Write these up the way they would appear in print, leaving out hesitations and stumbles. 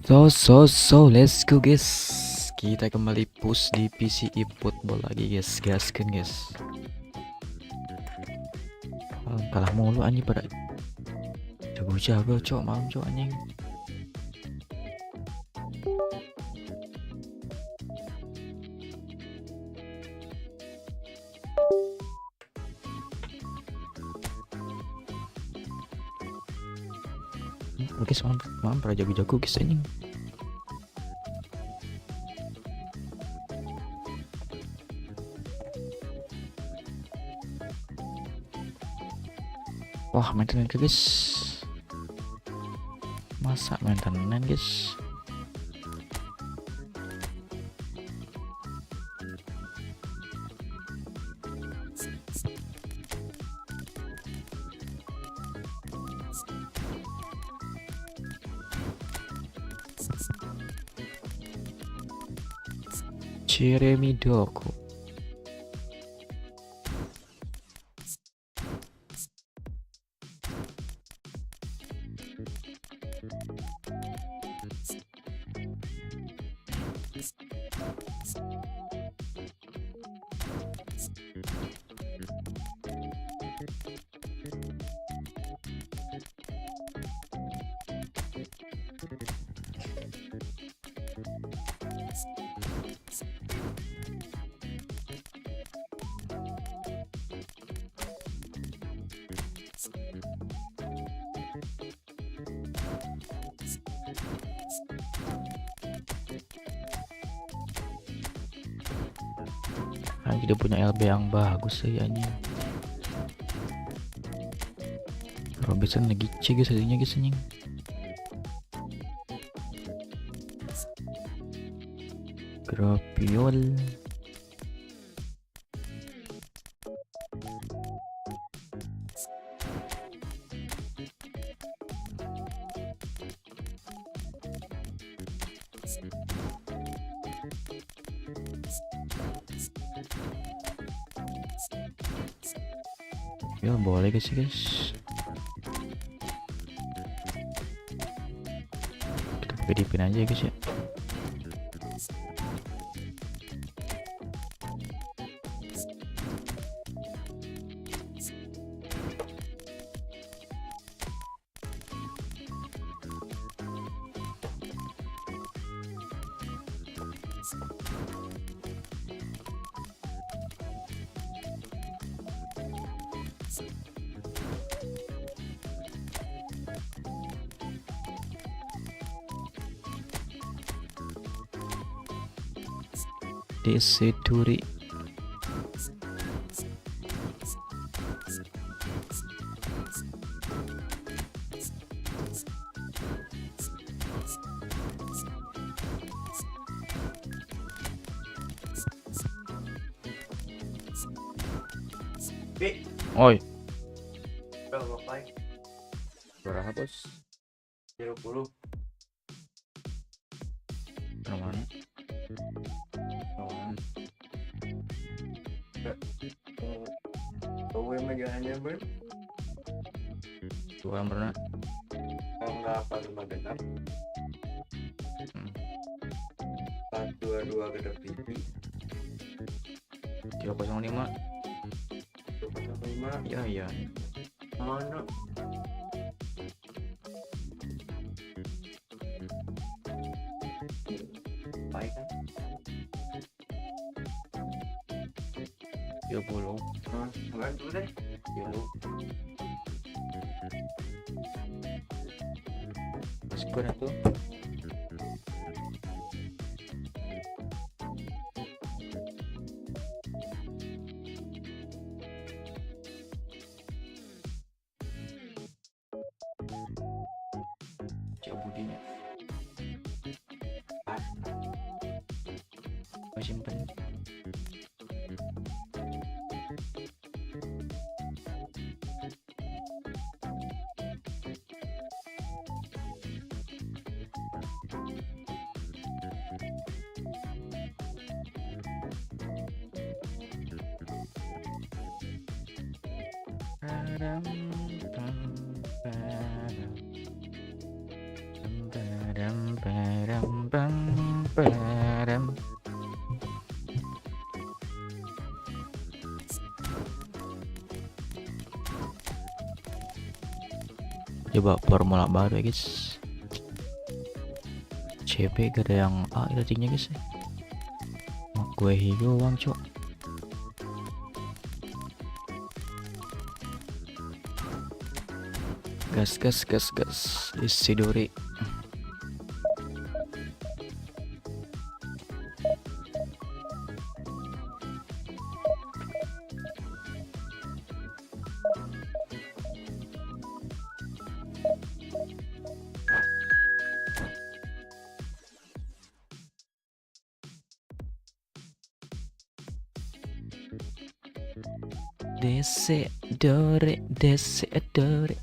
Let's go guys. Kita kembali push divisi eFootball lagi guys. Gaskan guys. Kalah mulu anjing pada jago-jago cok malam cok anjing. Oke, malam pada jago-jago guys anjing. Wah, main tenan guys. Masa main tenan guys. Jeremy Doku. Dia punya LB yang bagus sih anjing. Robinson lagi cek guys hasilnya guys anjing. Grapiol. Ya boleh guys. Kita PDP aja guys ya. DC Turi. Oi. Berapa bos? 30. Kemana? Kau yang megangannya ber? Dua pernah. Enggak apa cuma genap. 422 genap tinggi. 305. 205. Iya. Mana? Baik kan? 30. Enggak dulu deh. Dulu. Skor itu. Budinya simpen. Padam, padam, bam, padam. Coba formula baru ya guys. CP gak ada yang A ratingnya guys ya. Gue hijau doang cok. Gas Isidori. Desedore.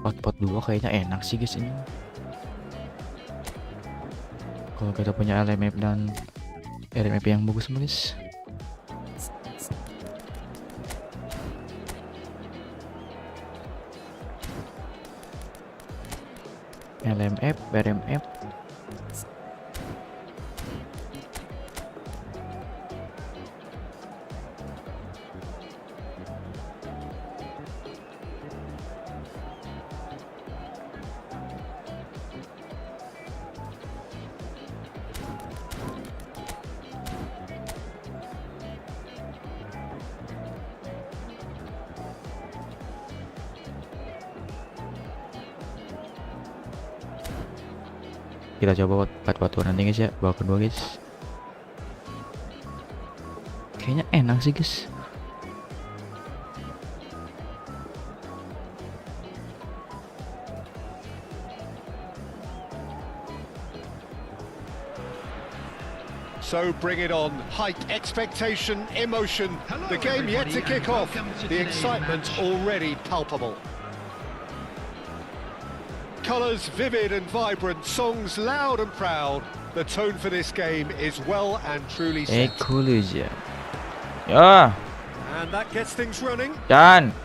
4-4-2 kayaknya enak sih guys ini. Kalau kita punya LMF dan RMF yang bagus guys. LMF, RMF. Kita coba 4-4-2 nanti guys ya, bawa kedua guys. Kayaknya enak sih guys. So bring it on. Height, expectation, emotion. The game yet to kick off. The excitement already palpable. Colours vivid and vibrant, songs loud and proud. The tone for this game is well and truly set. Ekologi. Ya. And that gets things running. Dan.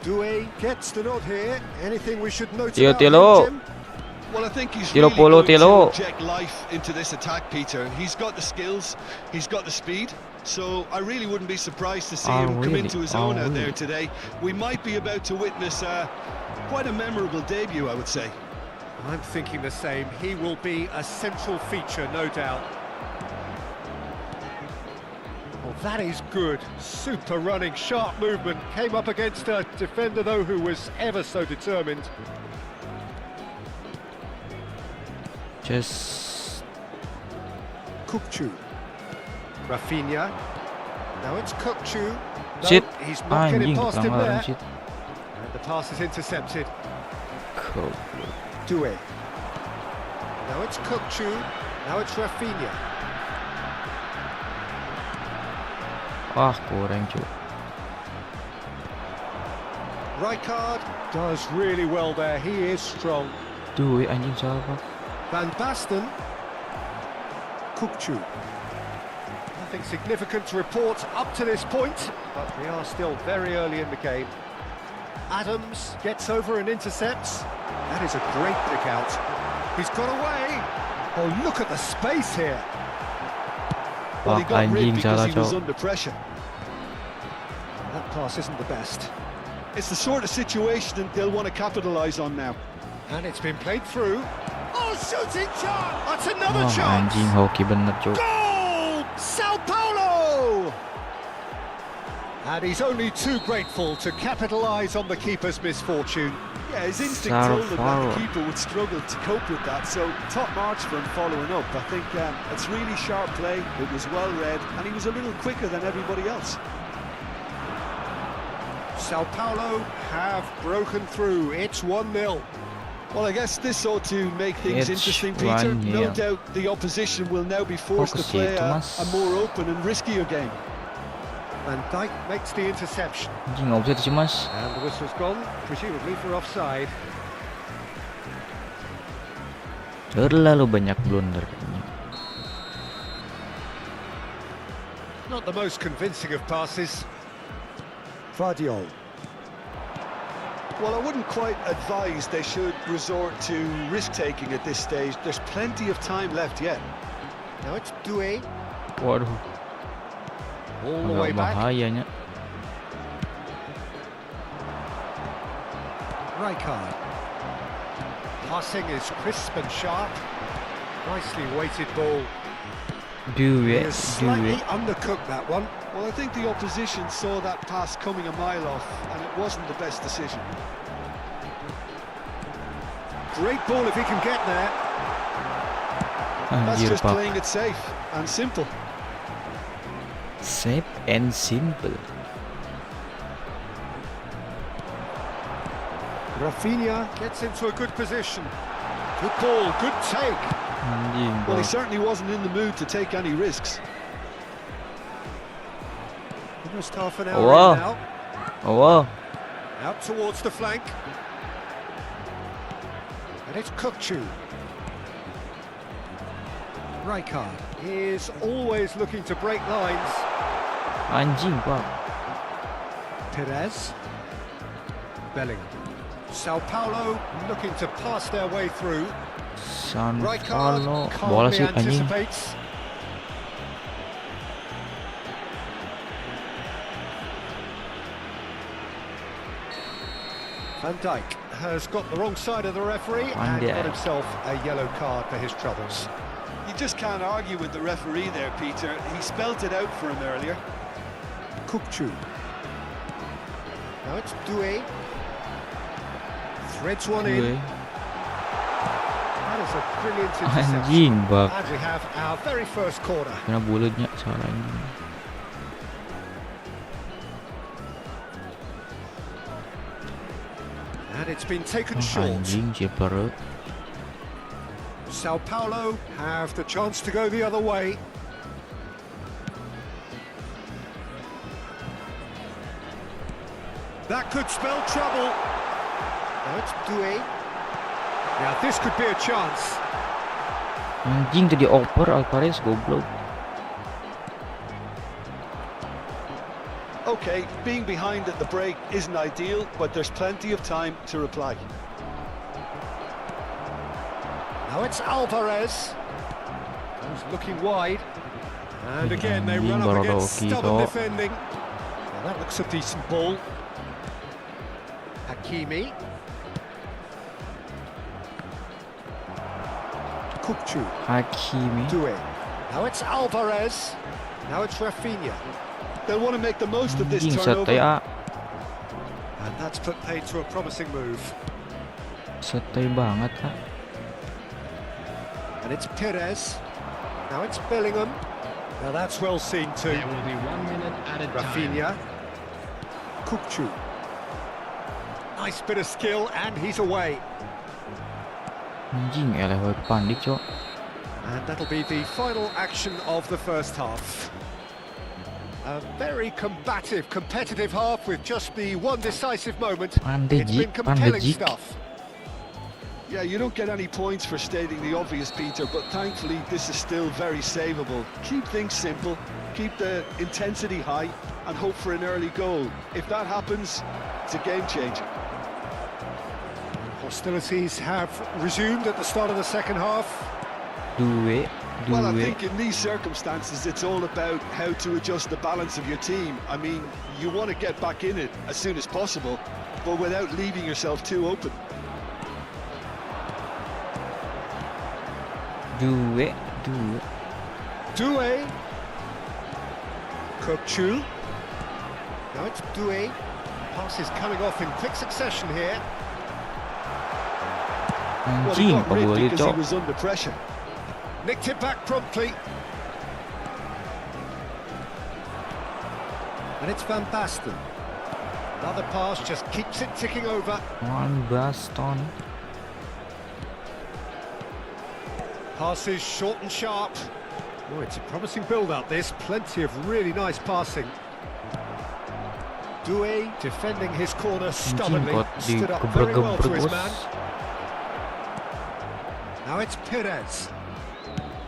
Due gets the nod here. Anything we should note Tio about him, Jim? Well, I think he's Tilo really polo, going Tilo. to inject life into this attack, Peter. He's got the skills, he's got the speed, so I really wouldn't be surprised to see him come into his own out there today. We might be about to witness quite a memorable debut, I would say. I'm thinking the same. He will be a central feature, no doubt. Well, that is good. Super running, sharp movement. Came up against a defender, though, who was ever so determined. Just Kukcu. Rafinha. Now it's Kukcu. No, shit. he's not getting Anjing past him pelanggaran there. shit. And the pass is intercepted. Cool. Due. Now it's Kukcu. Now it's Rafinha. Wah, kurang cuy. Rijkaard does really well there. He is strong. Duh, anjing siapa? Van Basten. Kukcu. Nothing significant to report up to this point, but we are still very early in the game. Adams gets over and intercepts. That is a great pick out. He's got away. Oh, look at the space here. Well, he got anjing, rigged because salah, he was Cok. under pressure. That pass isn't the best. It's the sort of situation that they'll want to capitalise on now. And it's been played through. Oh, shooting chance! That's another Wah, chance! anjing hoki bener cuy. Goal! Sao Paulo! And he's only too grateful to capitalise on the keeper's misfortune. Yeah, his instinct Sao told him that Paulo. the keeper would struggle to cope with that, so top marks for him following up. I think it's really sharp play, it was well read, and he was a little quicker than everybody else. Sao Paulo have broken through. It's 1-0. Well, I guess this ought to make things It's interesting, Peter. one No nil. doubt the opposition will now be forced to Fokus play itu, a Mas. more open and riskier game. Van Dijk makes the interception. Anjing offside sih mas. And the whistle's gone, presumably for offside. Terlalu banyak blunder kayaknya. Not the most convincing of passes. Vardiol. Well, I wouldn't quite advise they should resort to risk-taking at this stage. There's plenty of time left yet. Now it's Doué. Waduh, All the way agak back. bahayanya. Rijkaard. Passing is crisp and sharp. Nicely weighted ball. He Duet, has slightly duet. undercooked that one. Well, I think the opposition saw that pass coming a mile off, and it wasn't the best decision. Great ball if he can get there. That's Anjir just pak. playing it safe and simple. Safe and simple. Rafinha gets into a good position. Good ball, good take. Anjing Well, he pak. certainly wasn't in the mood to take any risks. Almost half an hour Wow. in now. Oh wow. Out towards the flank. And it's Kukçu. Rijkaard is always looking to break lines. Anjing pak. Perez. Bellingham. Sao Paulo looking to pass their way through. San Rijkaard Paulo. Bola calmly sih anjing. anticipates. Van Dijk has got the wrong side of the referee Van and got Dijk. himself a yellow card for his troubles. You just can't argue with the referee there, Peter. He spelt it out for him earlier. Kukçu. Now it's Doué. Threads one in. Duet. That is a brilliant interception. Anjing pak. And we have our very first corner. Kena bulutnya salah anjing. And it's been taken Oh, short. anjing Jepara. Sao Paulo have the chance to go the other way. That could spell trouble. Now it's Doué. Now this could be a chance. Anjing tadi oper Alvarez goblok. Okay, being behind at the break isn't ideal, but there's plenty of time to reply. Now it's Alvarez. Who's looking wide. And again they run up against stubborn defending. Now that looks a decent ball. Hakimi. Kukçu. Hakimi. Doué. Now it's Alvarez. Now it's Rafinha. They'll want to make the most of this Anjing turnover. satay ah. And that's put paid to a promising move. Satay banget ah. And it's Perez. Now it's Bellingham. Now that's well seen too. There will be 1 minute added time. Rafinha. Kukçu. Nice bit of skill and he's away. Anjing eleh pandik cok. And that'll be the final action of the first half. A very combative, competitive half with just the one decisive moment. It's been compelling stuff. Yeah, you don't get any points for stating the obvious, Peter, but thankfully this is still very savable. Keep things simple, keep the intensity high, and hope for an early goal. If that happens, it's a game changer. Hostilities have resumed at the start of the second half. Duet. Well, I Duet. think in these circumstances, it's all about how to adjust the balance of your team. I mean, you want to get back in it as soon as possible, but without leaving yourself too open. Duet. Duet. Doué. Kukçu. Now it's Doué. Pass is coming off in quick succession here. Well, he Anjing got rid pembulit because he cok. was under pressure. Nicked it back promptly. And it's Van Basten. Another pass just keeps it ticking over. Van Basten. Passes short and sharp. Oh, it's a promising build-up, this. Plenty of really nice passing. Doué defending his corner stubbornly. Stood up very well to his man. Now it's Perez.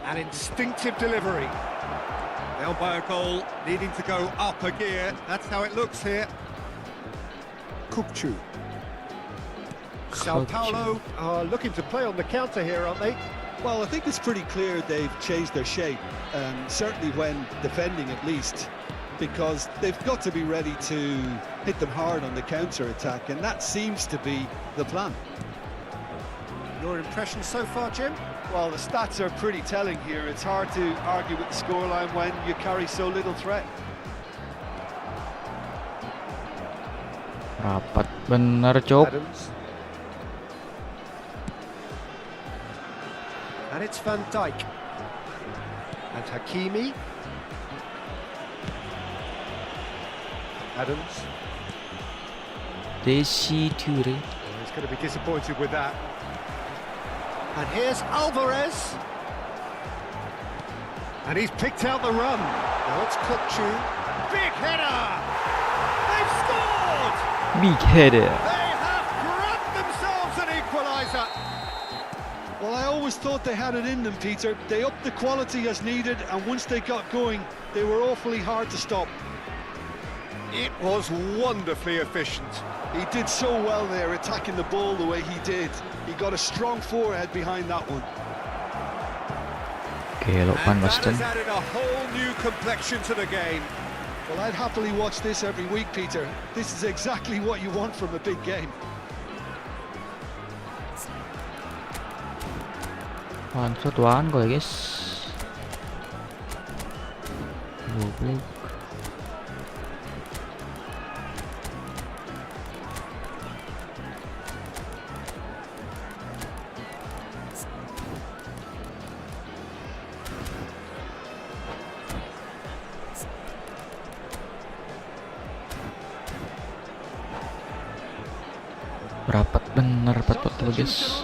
An instinctive delivery. Down by a goal, needing to go up a gear. That's how it looks here. Kukçu. Sao Paulo are looking to play on the counter here, aren't they? Well, I think it's pretty clear they've changed their shape, certainly when defending at least, because they've got to be ready to hit them hard on the counter-attack, and that seems to be the plan. Your impression so far, Jim? Well, the stats are pretty telling here. It's hard to argue with the scoreline when you carry so little threat. Rapat bener, Cok. Adams. And it's Van Dijk. And Hakimi. Adams. Desi Ture. He's going to be disappointed with that. And here's Alvarez. And he's picked out the run. Now it's Kukçu. Big header! They've scored! Big header. They have grabbed themselves an equaliser. Well, I always thought they had it in them, Peter. They upped the quality as needed, and once they got going, they were awfully hard to stop. It was wonderfully efficient. He did so well there, attacking the ball the way he did. He got a strong forehead behind that one. And that has added a whole new complexion to the game. Well, I'd happily watch this every week, Peter. This is exactly what you want from a big game. One shot one goal, guys. Goblok. Rapat bener betul guys.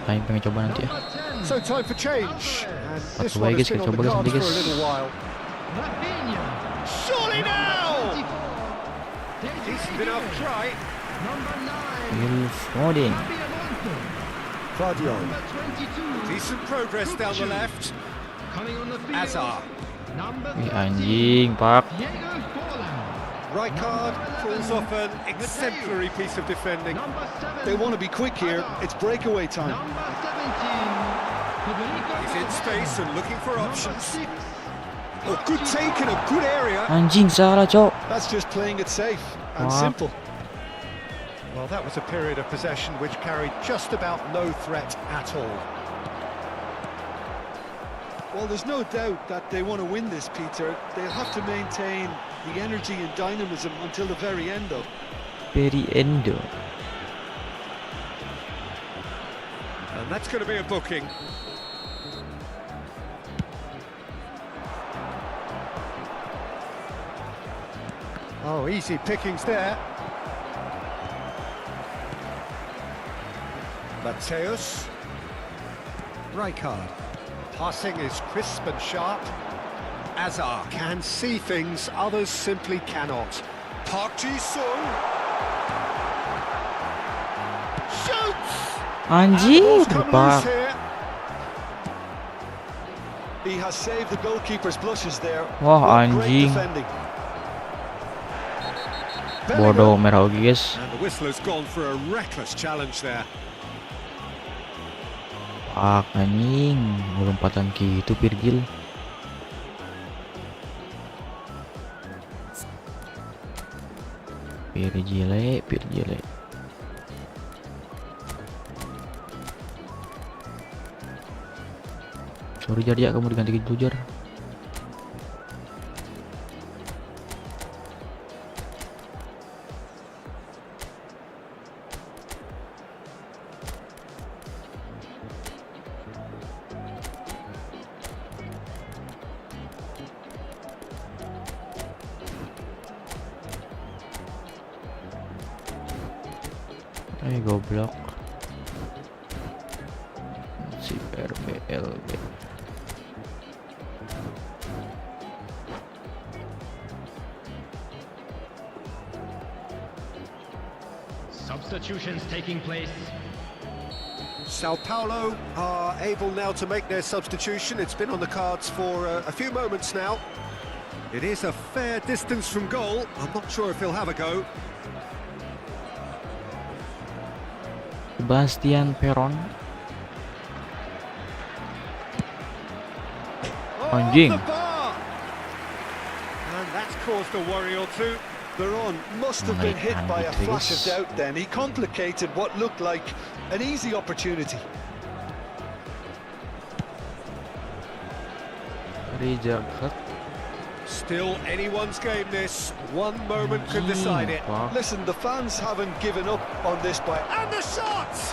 Kalian pengen coba nanti ya. So time for change. And this Atau one has guys, been kita on the coba cards guys. for a little while. Surely now! Decent enough try. Will Foden. Claudio. Decent progress down the left. Azar. Ih, anjing, Pak. Rijkaard pulls off an exemplary piece of defending. They want to be quick here. It's breakaway time. He's in space and looking for options. Oh, good take in a good area. Anjing salah, Cok. That's just playing it safe and Wow. simple. Well, that was a period of possession which carried just about no threat at all. Well, there's no doubt that they want to win this, Peter. They'll have to maintain the energy and dynamism until the very end, though. Very endo. And that's going to be a booking. Oh, easy pickings there. Mateus. Rijkaard. Passing is crisp and sharp. Azar can see things others simply cannot. Park Ji-sung. Shoots! Anjing, Come Pak. loose here. He has saved the goalkeeper's blushes there. Wah, What great anjing. defending. Bodoh merah lagi, guys. And the whistler's gone for a reckless challenge there. Pak, anjing. Lompatan gitu, Virgil. Virgil. Sorry Jar, ya kamu diganti dulu Jar. Goblok. Si RP. LB. Substitutions taking place. Sao Paulo are able now to make their substitution. It's been on the cards for a few moments now. It is a fair distance from goal. I'm not sure if he'll have a go. Sebastian Peron. Anjing. The bar. And that's caused a worry or two. Veron must have been hit by a flash of doubt then. He complicated what looked like an easy opportunity. Rejected. Still anyone's game this. One moment can decide it. Listen, the fans haven't given up on this by... And the shots!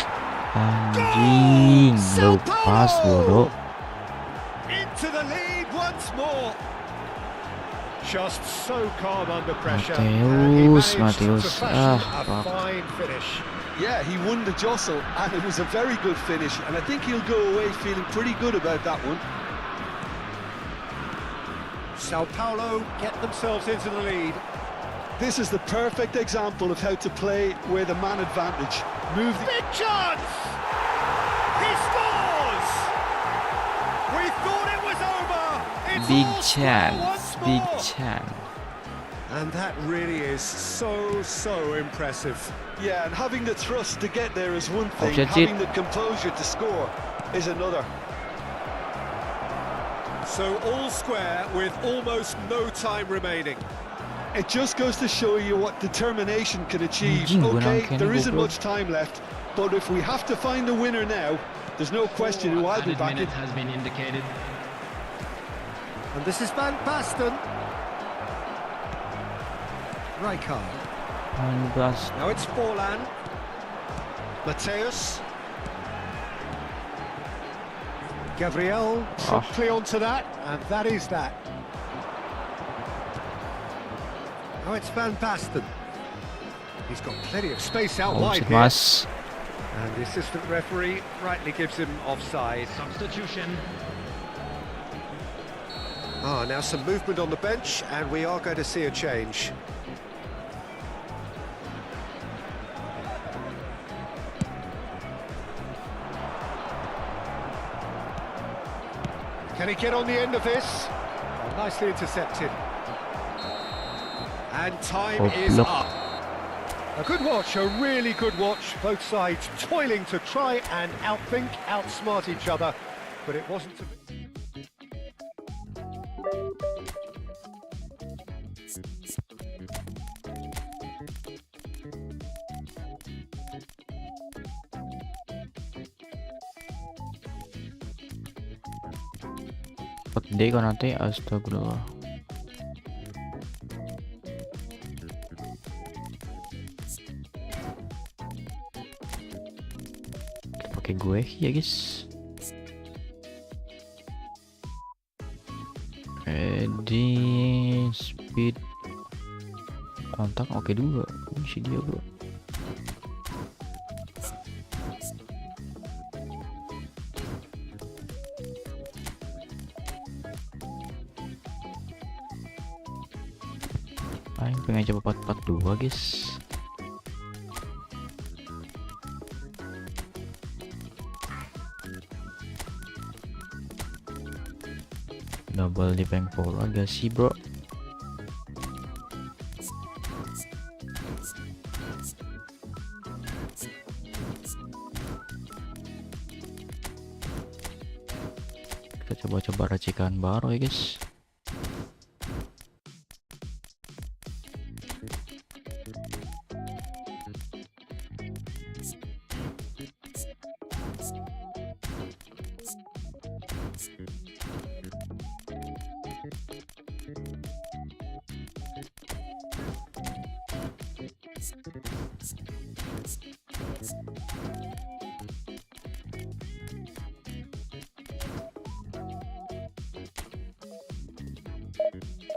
Anjing, lepas bodoh. Into the lead once more. Just so calm under pressure. Mateus. To fashion a fine finish. Yeah, he won the jostle, and it was a very good finish, and I think he'll go away feeling pretty good about that one. Sao Paulo get themselves into the lead. This is the perfect example of how to play with a man advantage. Move the... Big chance! He scores! We thought it was over! It's Big all square chance, once big more. chance. And that really is so impressive. Yeah, and having the thrust to get there is one thing, Objective. having the composure to score is another. So all square with almost no time remaining. It just goes to show you what determination can achieve. Anjing, Okay, gunang there kene isn't goblok. much time left, but if we have to find the winner now, there's no question who I'll be Added backing. minute has been indicated. And this is Van Basten. Rijkaard. Now it's Forlan. Mateus. Gabriel promptly onto that, and that is that. Now it's Van Basten. He's got plenty of space out wide here. Mas. And the assistant referee rightly gives him offside. Substitution. Now some movement on the bench, and we are going to see a change. Can he get on the end of this? Oh, nicely intercepted. And time is look. up. A good watch, a really good watch. Both sides toiling to try and outthink, outsmart each other, but it wasn't to be. Gede kan nanti, astagfirullah. Pakai gue ya guys. Ready, speed, kontak oke dua. Ini si dia bro. Pengen coba 4-4-2 guys. Double di bank pola gak sih bro? Kita coba-coba racikan baru ya guys.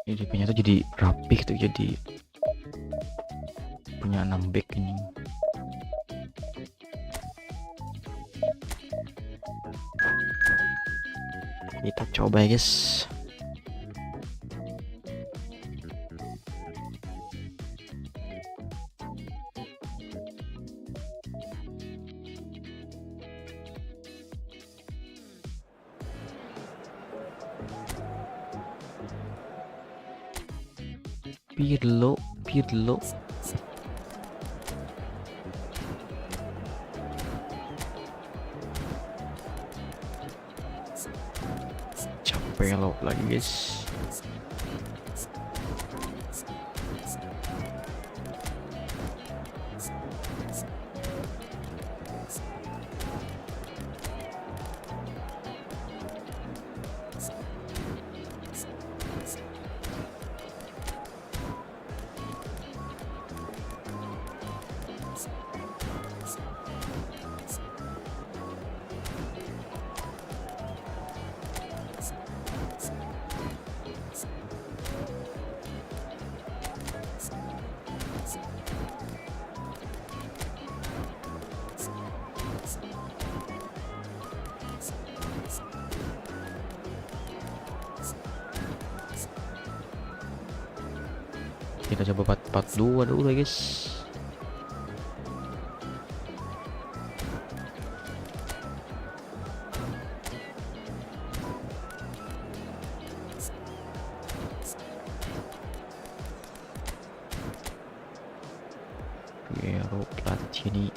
Ini punya tuh jadi rapih tuh, jadi punya 6 back ini. Kita coba ya guys. Pirlo. Capelok lagi guys. Kita coba 4-4-2 dulu guys. Piero Platini.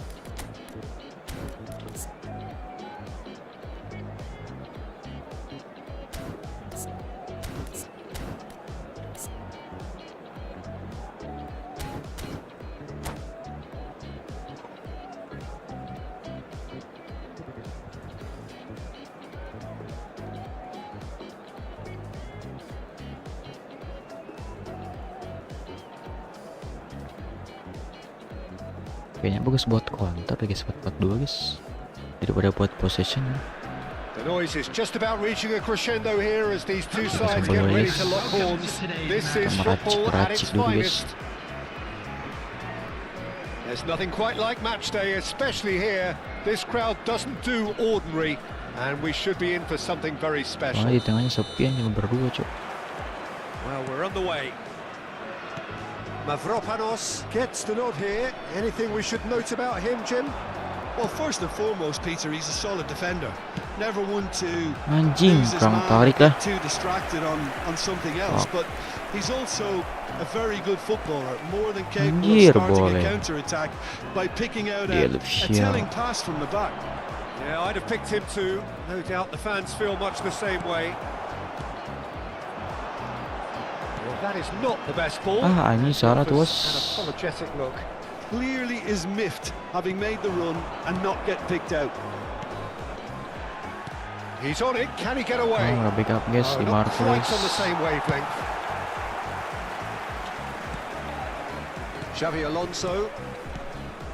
Kayaknya bagus buat counter guys, 4-4-2 guys, daripada buat possession. The noise is just about reaching a crescendo here as these two sides get ready to lock horns. This is football at its finest. There's nothing quite like match day, especially here. This crowd doesn't do ordinary, and we should be in for something very special. Di tengahnya sepian cuma berdua cok. Well, we're underway. Mavropanos gets the nod here. Anything we should note about him, Jim? Well, first and foremost, Peter, he's a solid defender. Never one to Anjing, lose his kurang man, tarik lah. get too distracted on something else. But he's also a very good footballer, more than capable Anjir, of starting boleh. a counter-attack by picking out Dia a lebih telling siap. pass from the back. Yeah, I'd have picked him too. No doubt the fans feel much the same way. Well, that is not the best ball. Ini salah tuh An bos. apologetic look. Clearly is miffed, having made the run and not get picked out. He's on it. Can he get away? Nggak backup guys, Oh, di not Marco quite guys. on the same wavelength. Xavi Alonso.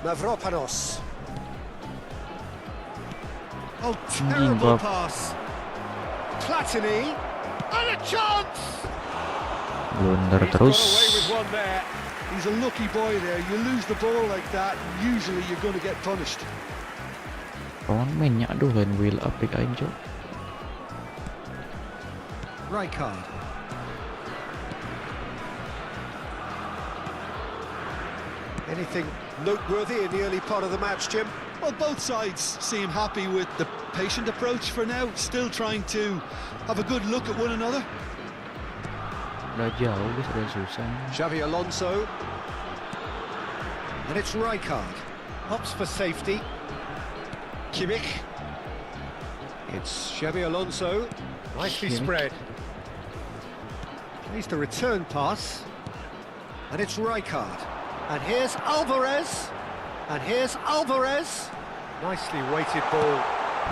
Mavropanos. Oh, terrible Bab. pass. Platini. And a chance! Blunder He's terus. got away with one there. He's a lucky boy there. You lose the ball like that, usually you're going to get punished. Kawan mainnya aduh lain wheel up aja cok. Rijkaard. Anything noteworthy in the early part of the match, Jim? Well, both sides seem happy with the patient approach for now, still trying to have a good look at one another. Udah jauh guys, udah susah. Xavi Alonso. And it's Rijkaard. Hops for safety. Kimmich. It's Xavi Alonso. Nicely Kimmich. spread. Plays the return pass. And it's Rijkaard. And here's Alvarez. And here's Alvarez. Nicely weighted ball.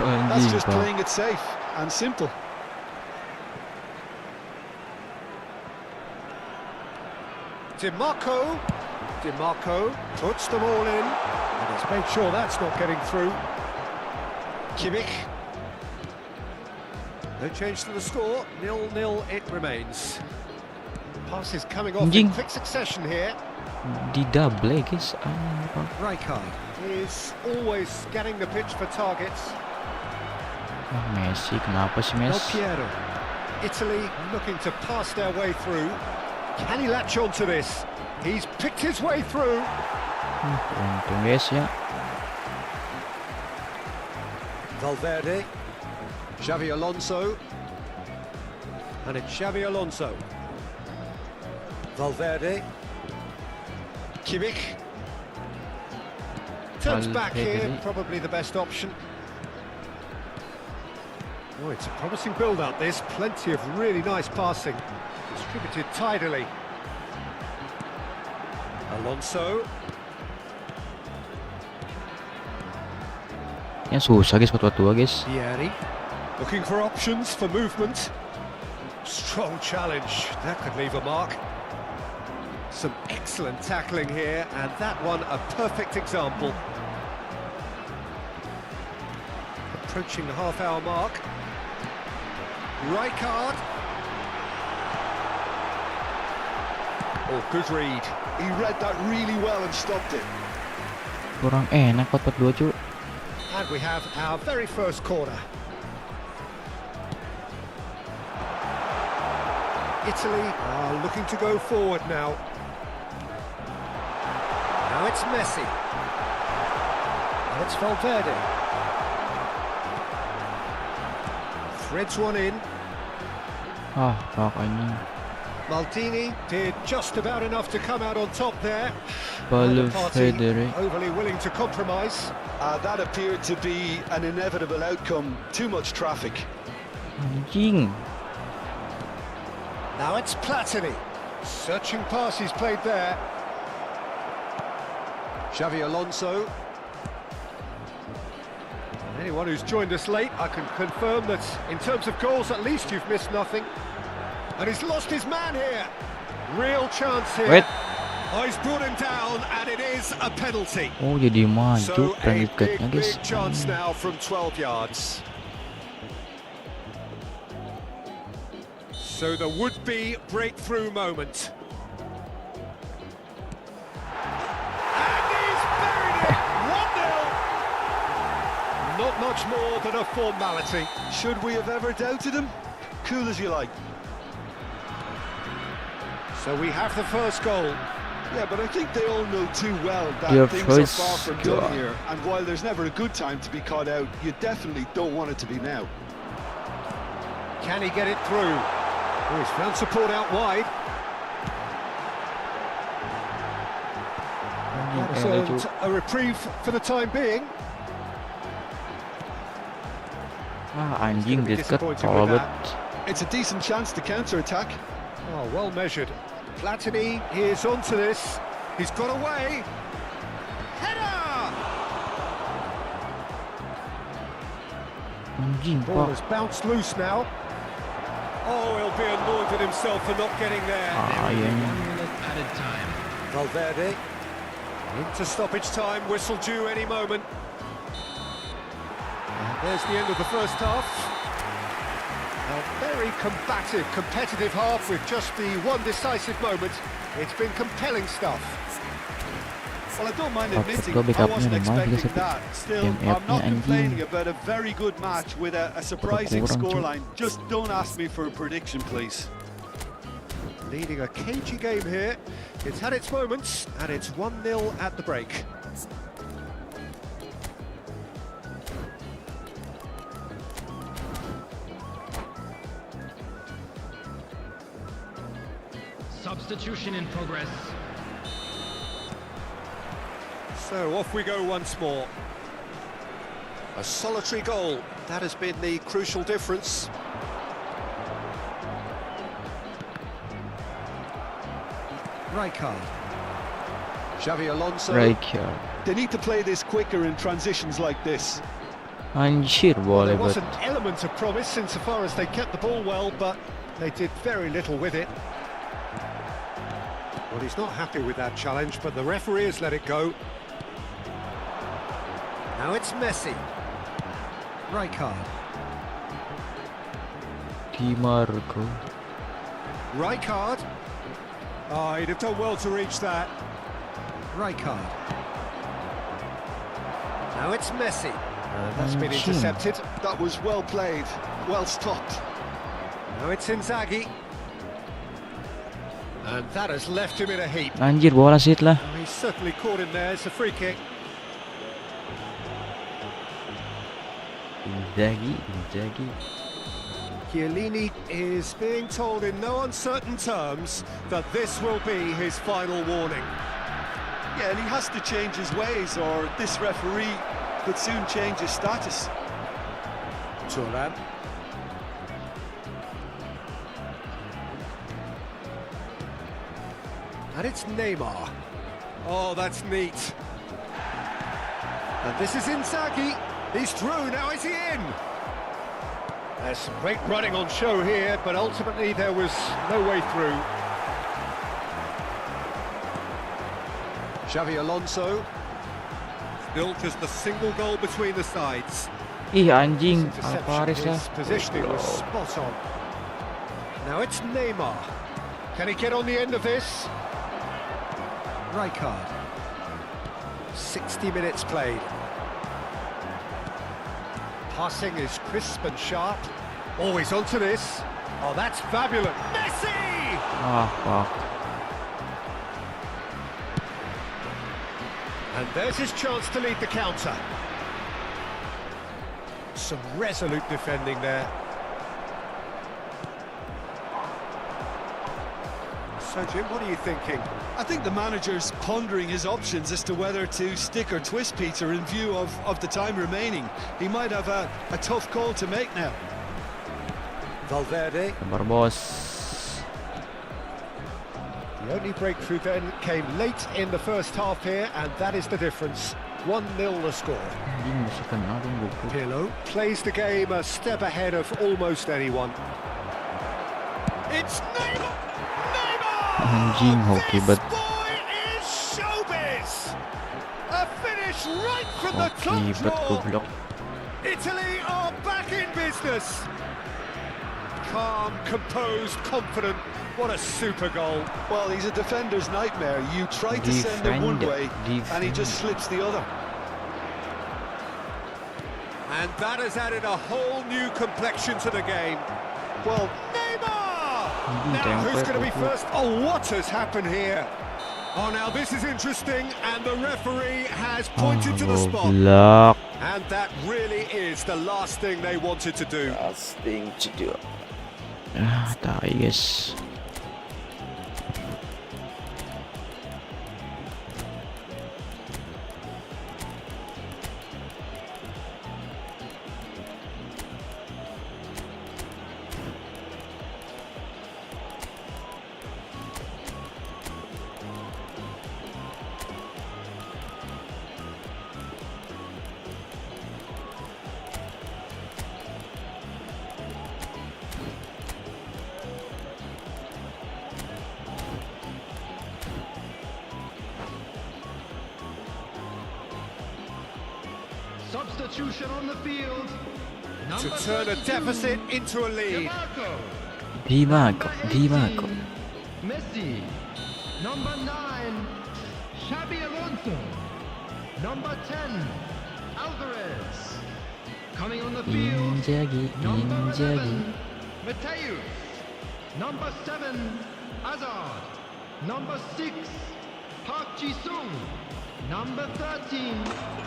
That's Anjing just Pak. playing it safe and simple. DiMarco. DiMarco puts them all in. And he's made sure that's not getting through. Kimmich. No change to the score. 0-0 it remains. Passes coming off in Anjing. quick succession here. Di double guys. Rijkaard is always scanning the pitch for targets. Messi, kenapa sih Del Messi? Piero. Italy looking to pass their way through. Can he latch on to this? He's picked his way through. Untung guys ya. Valverde. Xavi Alonso. And it's Xavi Alonso. Valverde. Kimmich. Turns back here, Valverde. probably the best option. Oh, it's a promising build-up this. Plenty of really nice passing. Distributed tidily. Alonso. Yang susah guys buat tua guys. Vieri. Looking for options for movement. Strong challenge. That could leave a mark. Some excellent tackling here, and that one a perfect example. Approaching the half-hour mark. Rijkaard. Oh, good read. He read that really well and stopped it. Kurang enak buat dua cu. And we have our very first corner. Italy are looking to go forward now. Now it's Messi. And it's Valverde. Threads one in. Ah, fuck anjing. Maldini did just about enough to come out on top there. Neither party Valverde. overly willing to compromise. That appeared to be an inevitable outcome. Too much traffic. Anjing. Now it's Platini. Searching pass he's played there. Xavi Alonso. Anyone who's joined us late, I can confirm that in terms of goals, at least you've missed nothing. And he's lost his man here. Real chance here. Wait. Oh, he's brought him down, and it is a penalty. Oh, jadi maju So a predikatnya big, guys. big chance now from 12 yards. So the would-be breakthrough moment. And he's buried it! 1-0! Not much more than a formality. Should we have ever doubted him? Cool as you like. So we have the first goal. Yeah, but I think they all know too well that Your things are first far from goal. done here. And while there's never a good time to be caught out, you definitely don't want it to be now. Can he get it through? Oh, he's found support out wide. That's a reprieve for the time being. Ah, anjing Be dekat disappointed with kolot. that. It's a decent chance to counter-attack. Oh, well measured. Platini is onto this. He's got away. Header! Anjing Ball kok. has bounced loose now. Oh, he'll be annoyed with himself for not getting there. Ah, iya. Added time. Valverde. Into stoppage time, whistle due any moment. And there's the end of the first half. A very combative, competitive half with just the one decisive moment. It's been compelling stuff. Well, I don't mind Output admitting gue back I up-nya wasn't lemah guys, expecting tapi that. Still, game I'm app-nya not complaining anjing. about a very good match with a surprising kurang, Cuk. scoreline. Just don't ask me for a prediction, please. Leading a cagey game here. It's had its moments, and it's 1-0 at the break. Substitution in progress. So off we go once more. A solitary goal. That has been the crucial difference. Rijkaard. Xavi Alonso. Rijkaard. They need to play this quicker in transitions like this. Anjir Well, boleh there was buat. an element of promise insofar as they kept the ball well, but they did very little with it. Well, he's not happy with that challenge, but the referee has let it go. Now it's Messi. Rijkaard. Di Marco. Rijkaard. Oh, he'd have done well to reach that. Rijkaard. Now it's Messi. That's been Anjing. intercepted. That was well played, well stopped. Now it's Inzaghi. And that has left him in a heap. Anjir, bola sit lah. Oh, he's certainly caught him there. It's a free kick. Inzaghi. Chiellini is being told in no uncertain terms that this will be his final warning. Yeah, and he has to change his ways, or this referee could soon change his status. Turan. And it's Neymar. Oh, that's neat. And this is Inzaghi. He's through, now is he in? There's some great running on show here, but ultimately there was no way through. Xavi Alonso. Still just a single goal between the sides. Ih, anjing. Interception, Alvarez lah. his positioning was spot on. Now it's Neymar. Can he get on the end of this? Rijkaard. 60 minutes played. Passing is crisp and sharp. Always onto this. Oh, that's fabulous. Messi! Ah, fuck. And there's his chance to lead the counter. Some resolute defending there. So, Jim, what are you thinking? I think the manager's pondering his options as to whether to stick or twist Peter in view of the time remaining. He might have a tough call to make now. Valverde. Sabar, bos. The only breakthrough then came late in the first half here, and that is the difference. 1-0 the score. Anjing, masih kena dong buku. Pirlo plays the game a step ahead of almost anyone. It's Neymar! Anjing, hoki This bet. boy is showbiz! A finish right from the top Hoki bet draw. goblok. Italy are back in business. Calm, composed, confident. What a super goal. Well, he's a defender's nightmare. You try to send him one way, and he just slips the other. And that has added a whole new complexion to the game. Well, Neymar! Now, who's going to be first? Oh, what has happened here? Oh, now this is interesting, and the referee has pointed to the spot. Goblok. And that really is the last thing they wanted to do. Last thing to do. Ah, tai guys. Substitution on the field. To Number turn a 32, deficit into a lead. Dimaco. Messi. Number 9, Xabi Alonso. Number 10, Alvarez. Coming on the field. Inzaghi. Number 11, Mateus. Number 7, Hazard. Number 6, Park Ji-sung. Number 13,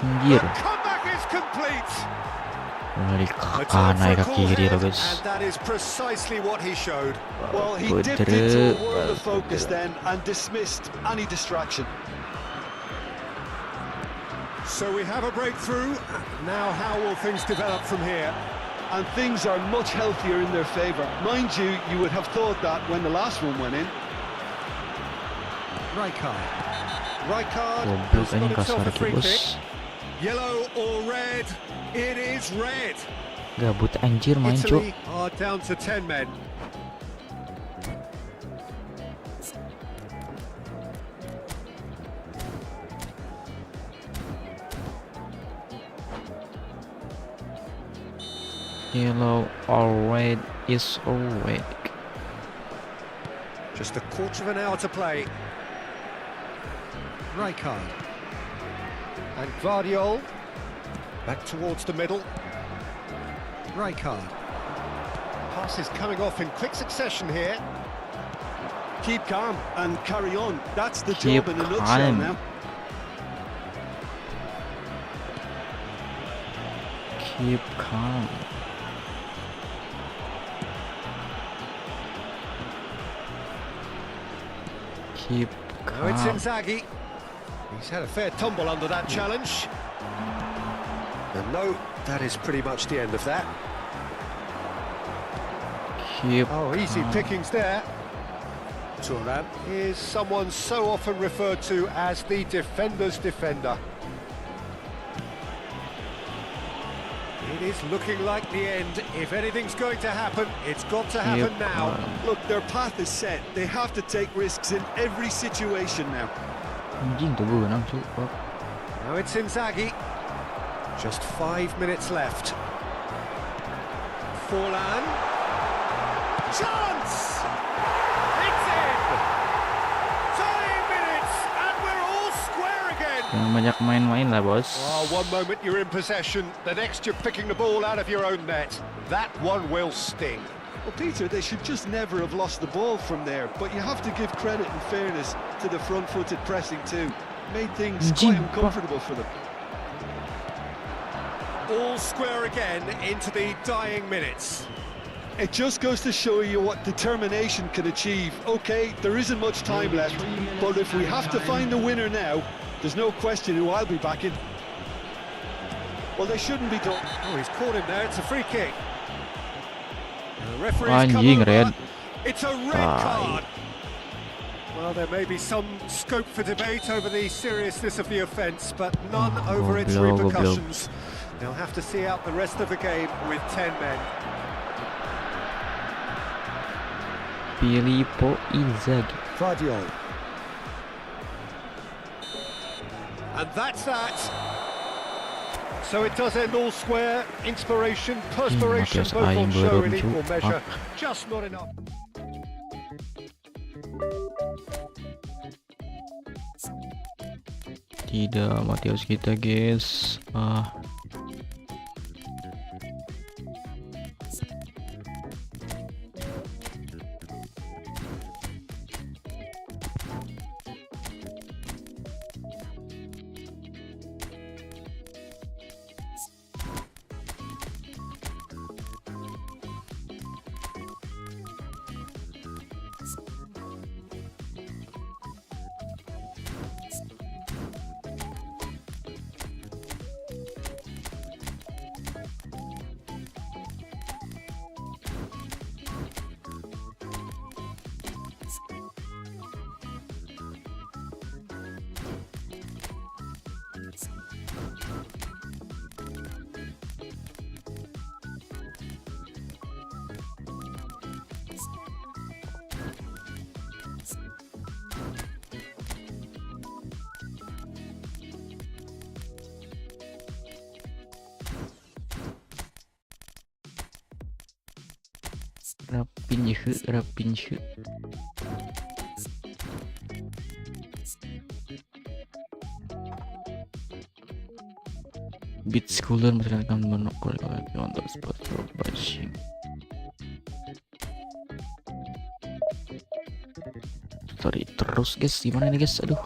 Anjir. The comeback is complete. Dari A ke turn kanan for ke a kiri call loh here, guys. and that is precisely what he showed. well, he dipped into a world of focus then and dismissed any distraction. So we have a breakthrough. Now how will things develop from here? And things are much healthier in their favour. Mind you, you would have thought that when the last one went in. Rijkaard Goblok has got anjing himself kasar a ke free kick. bos. Yellow or red? It is red. Gabut anjir main cuk. Italy are down to 10 men. Yellow or red is red. Just a quarter of an hour to play. Rijkaard. And Guardiol. Back towards the middle. Rijkaard. Pass is coming off in quick succession here. Keep calm and carry on. That's the Keep job in a nutshell calm. now. Keep calm. Keep Now it's calm. Inzaghi. He's had a fair tumble under that challenge. And no, that is pretty much the end of that. Keep Oh, easy calm. pickings there. Thuram is someone so often referred to as the defender's defender. It is looking like the end. If anything's going to happen, it's got to happen Keep now. calm. Look, their path is set. They have to take risks in every situation now. Anjing tuh gue nang cuk. Fuck. Now it's Inzaghi. Just 5 minutes left. Forlan. Chance! It's in! Tying minutes, and we're all square again. Jangan banyak main-main lah, bos. Oh, one moment you're in possession, the next you're picking the ball out of your own net. That one will sting. Well, Peter, they should just never have lost the ball from there, but you have to give credit and fairness to the front-footed pressing too. Made things quite uncomfortable for them. All square again into the dying minutes. It just goes to show you what determination can achieve. Okay, there isn't much time left, but if we have to find the winner now, there's no question who I'll be backing. Well, they shouldn't be done. Oh, he's caught him there, it's a free kick. And the referee's come Anjing, over. red. It's a red card. Well, there may be some scope for debate over the seriousness of the offence, but none over its Goblok, goblok. repercussions. They'll have to see out the rest of the game with 10 men. Filippo Inzaghi. Guardiola. And that's that. So it does end all square. Inspiration, perspiration, Matias both on Aing show in belum, equal Cuk. measure. Just not enough. Tidak, Matias kita, guys. Rapin yuk. Beat schooler masyarakat monopol lagi untuk spot bashing. Sorry, terus guys, gimana ini guys? Aduh.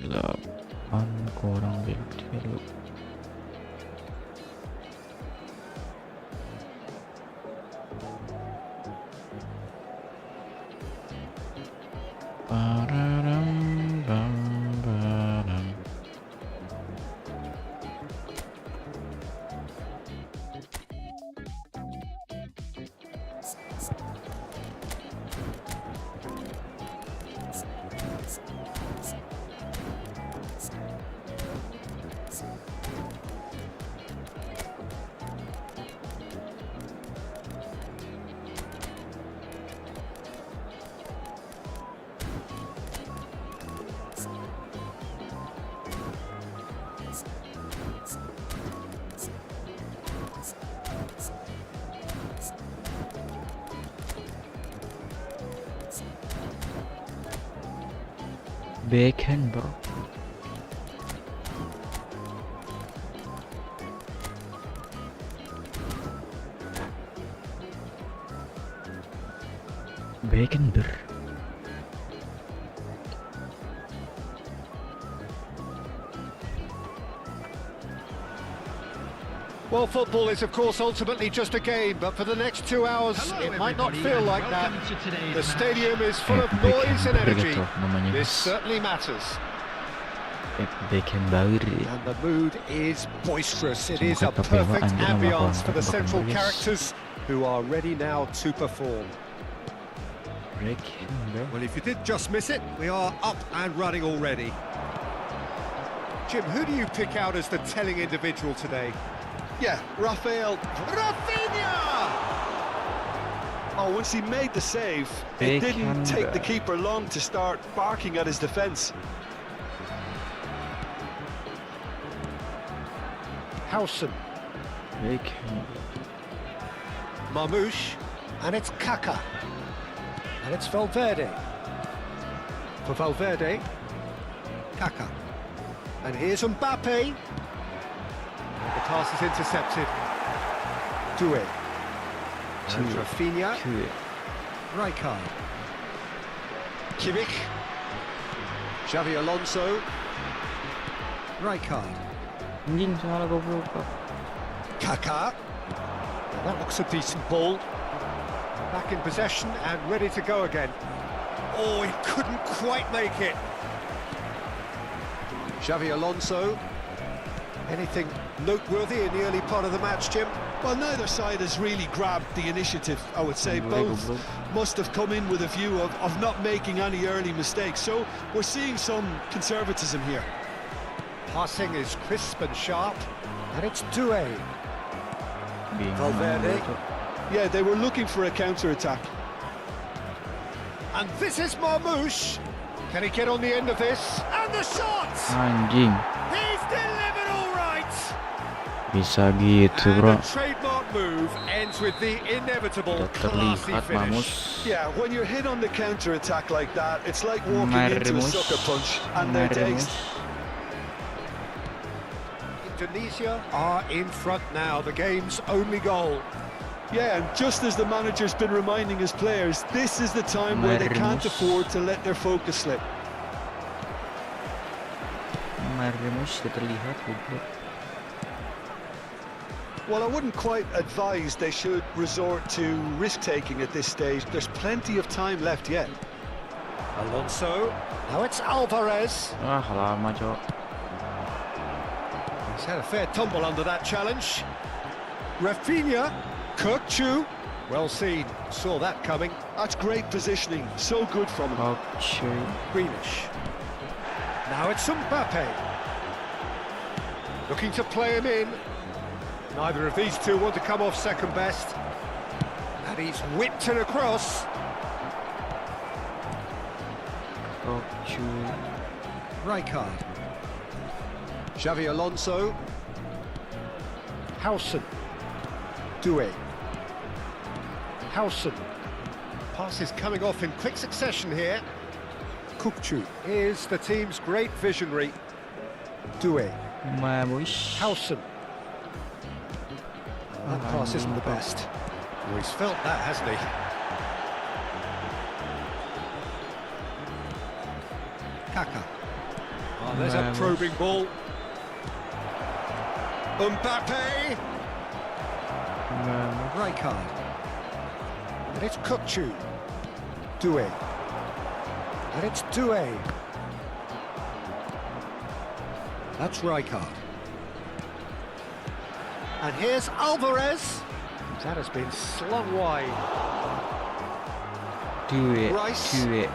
Delapan kurang beda lu. Pararam, bam, baram. Beckenbauer. Beckenbauer. Well, football is, of course, ultimately just a game, but for the next 2 hours, it might not feel like that. The stadium is full of noise and energy. This certainly matters. Beckenbauer. And the mood is boisterous. It is a perfect ambience for the central characters who are ready now to perform. Well, if you did just miss it, we are up and running already. Jim, who do you pick out as the telling individual today? Yeah, Rafinha! Oh, once he made the save, it didn't take the keeper long to start barking at his defence. Howson. Marmoush. And it's Kaka. And it's Valverde. For Valverde. Kaka. And here's Mbappe. The pass is intercepted. Doué. And Rafinha. Rijkaard. Kimmich. Xavi Alonso. Rijkaard. Anjing, salah goblok. Kaka. Now that looks a decent ball. Back in possession and ready to go again. Oh, he couldn't quite make it. Xavi Alonso. Anything noteworthy in the early part of the match, Jim? Well, neither side has really grabbed the initiative, I would say. Both must have come in with a view of not making any early mistakes. So we're seeing some conservatism here. Passing is crisp and sharp. And it's Doué. Valverde. Yeah, they were looking for a counter-attack. And this is Marmoush. Can he get on the end of this? And the shot! Anjing. He's delivered all right! Bisa gitu, bro. And the trademark move ends with the inevitable classy Terlihat finish. Mamus. Yeah, when you're hit on the counter-attack like that, it's like walking into a sucker punch and they're dazed. Indonesia are in front now, the game's only goal. Yeah, and just as the manager's been reminding his players, this is the time where they can't afford to let their focus slip. Marmus terlihat goblok. Well, I wouldn't quite advise they should resort to risk-taking at this stage. There's plenty of time left yet. Alonso, now it's Alvarez. Ah, lama, cok. He's had a fair tumble under that challenge. Rafinha, Kukçu, well seen, saw that coming. That's great positioning, so good from him. Okay. Greenish. Now it's Mbappe. Looking to play him in. Neither of these two want to come off second best. And he's whipped it across. Okay. Rijkaard. Xavi Alonso. Howson. Doué. Howson. Pass is coming off in quick succession here. Kukçu is the team's great visionary. Doué. Mamus. Howson. That pass isn't the best. Well, he's felt that, hasn't he? Kaka. Oh, there's a probing ball. Mbappe. Rijkaard. And it's Kukçu. Doué. And it's Doué. That's Rijkaard. And here's Alvarez. That has been slung wide. Rice. And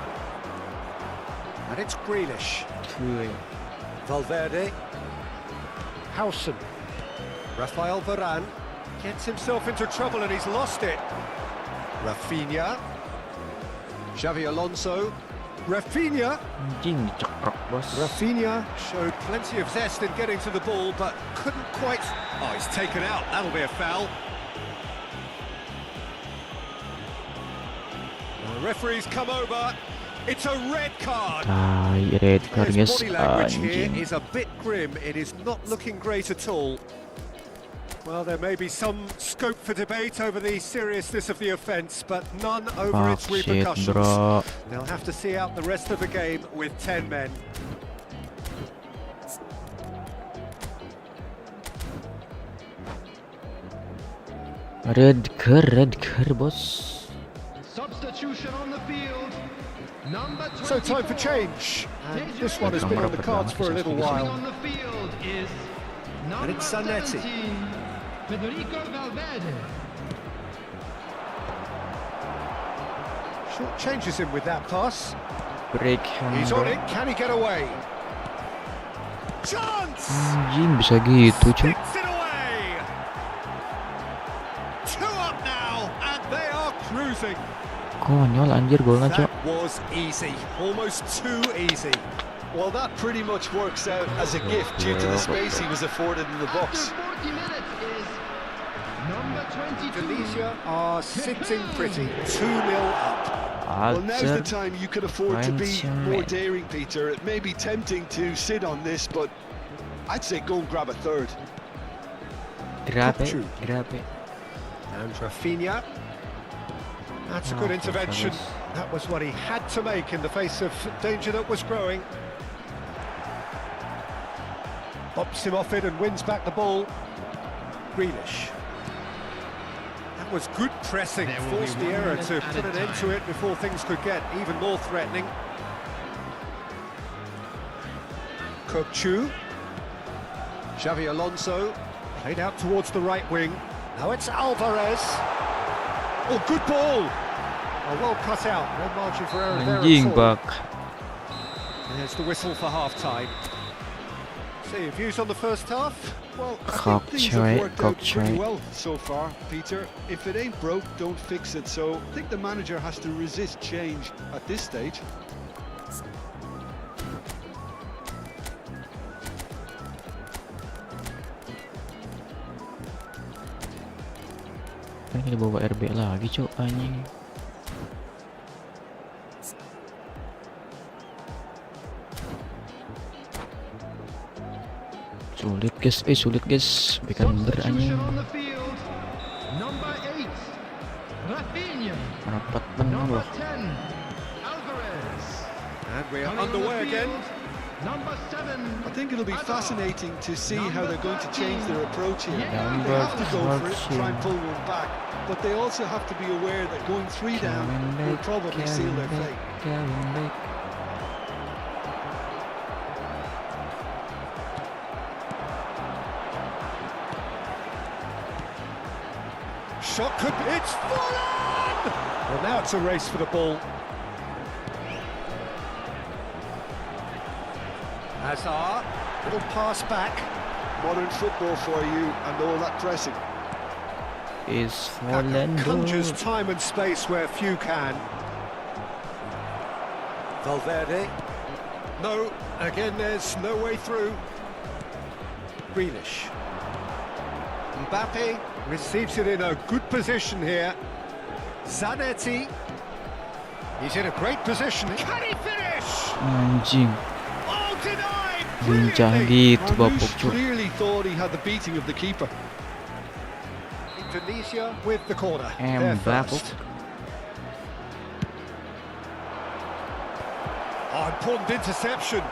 it's Grealish. Valverde. Howson. Rafael Varane gets himself into trouble and he's lost it. Rafinha. Xavi Alonso. Rafinha. Anjing, dicekrok, bos. Rafinha showed plenty of zest in getting to the ball, but couldn't quite... Oh, he's taken out. That'll be a foul. The referee's come over. It's a red card. Red card His guys, body language here anjing. is a bit grim. It is not looking great at all. Well, there may be some scope for debate over the seriousness of the offence, but none over its Fuck shit, repercussions. bro. They'll have to see out the rest of the game with 10 men. Red card, bos. Substitution on the field. Number 24. So time for change. And this one has been on the cards for a little Coming while. on the field is number it's Zanetti. 17, Federico Valverde. Short changes him with that pass. Break He's on it. Can he get away? Chance! Anjing bisa gitu cuy. Sticks it away! 2 up now, and they are cruising. Konyol anjir golnya cok. That was easy, almost too easy. Well, that pretty much works out as a gift due to the space he was afforded in the box. After 40 minutes is number 22. Tunisia are sitting pretty, 2-0 up. Well, now's the Alter. time you could afford to be Frenchman. more daring, Peter. It may be tempting to sit on this, but I'd say go and grab a third. Grabe, Kupchu. grabe. And Rafinha. That's a good Oh, intervention. goodness. That was what he had to make in the face of danger that was growing. Bops him off it and wins back the ball. Grealish. That was good pressing, There will be forced the 1 error minute to at put a an end to time. it before things could get even more threatening. Kupchu. Xavi Alonso. Played out towards the right wing. Now it's Alvarez. Oh, good ball! Oh, well cut out. No margin for error there Anjing at all. bak. There's the whistle for half-time. So your views on the first half? Well, I Cock think things try, have worked cock out pretty try. well so far, Peter. If it ain't broke, don't fix it. So I think the manager has to resist change at this stage. Kan kita bawa RB lagi cok anjing. Sulit guys, bekan bener anjing. Substitution on the field. Number 8, Rafinha. Rapat bener Number loh. 10, Alvarez. And we are Coming on the underway again. field, Number 7. I think it'll be Hazard. fascinating to see how they're going to change their approach here. Yeah. They have to go for it, try and 13. pull one back, but they also have to be aware that going 3 down will probably seal their fate. Shot could be... It's full on! Well, now it's a race for the ball. Hazard. Little pass back. Modern football for you and all that pressing. Is Kaka conjures Holland. time and space where few can. Valverde. No, again there's no way through. Grealish. Mbappe receives it in a good position here. Zanetti. He's in a great position. Can he finish? Anjing. Oh, denied! Lincah Brilliantly. gitu bapuk Marmoush cok. clearly thought he had the beating of the keeper. Indonesia with the corner. And They're bapuk. first. Oh, important interception.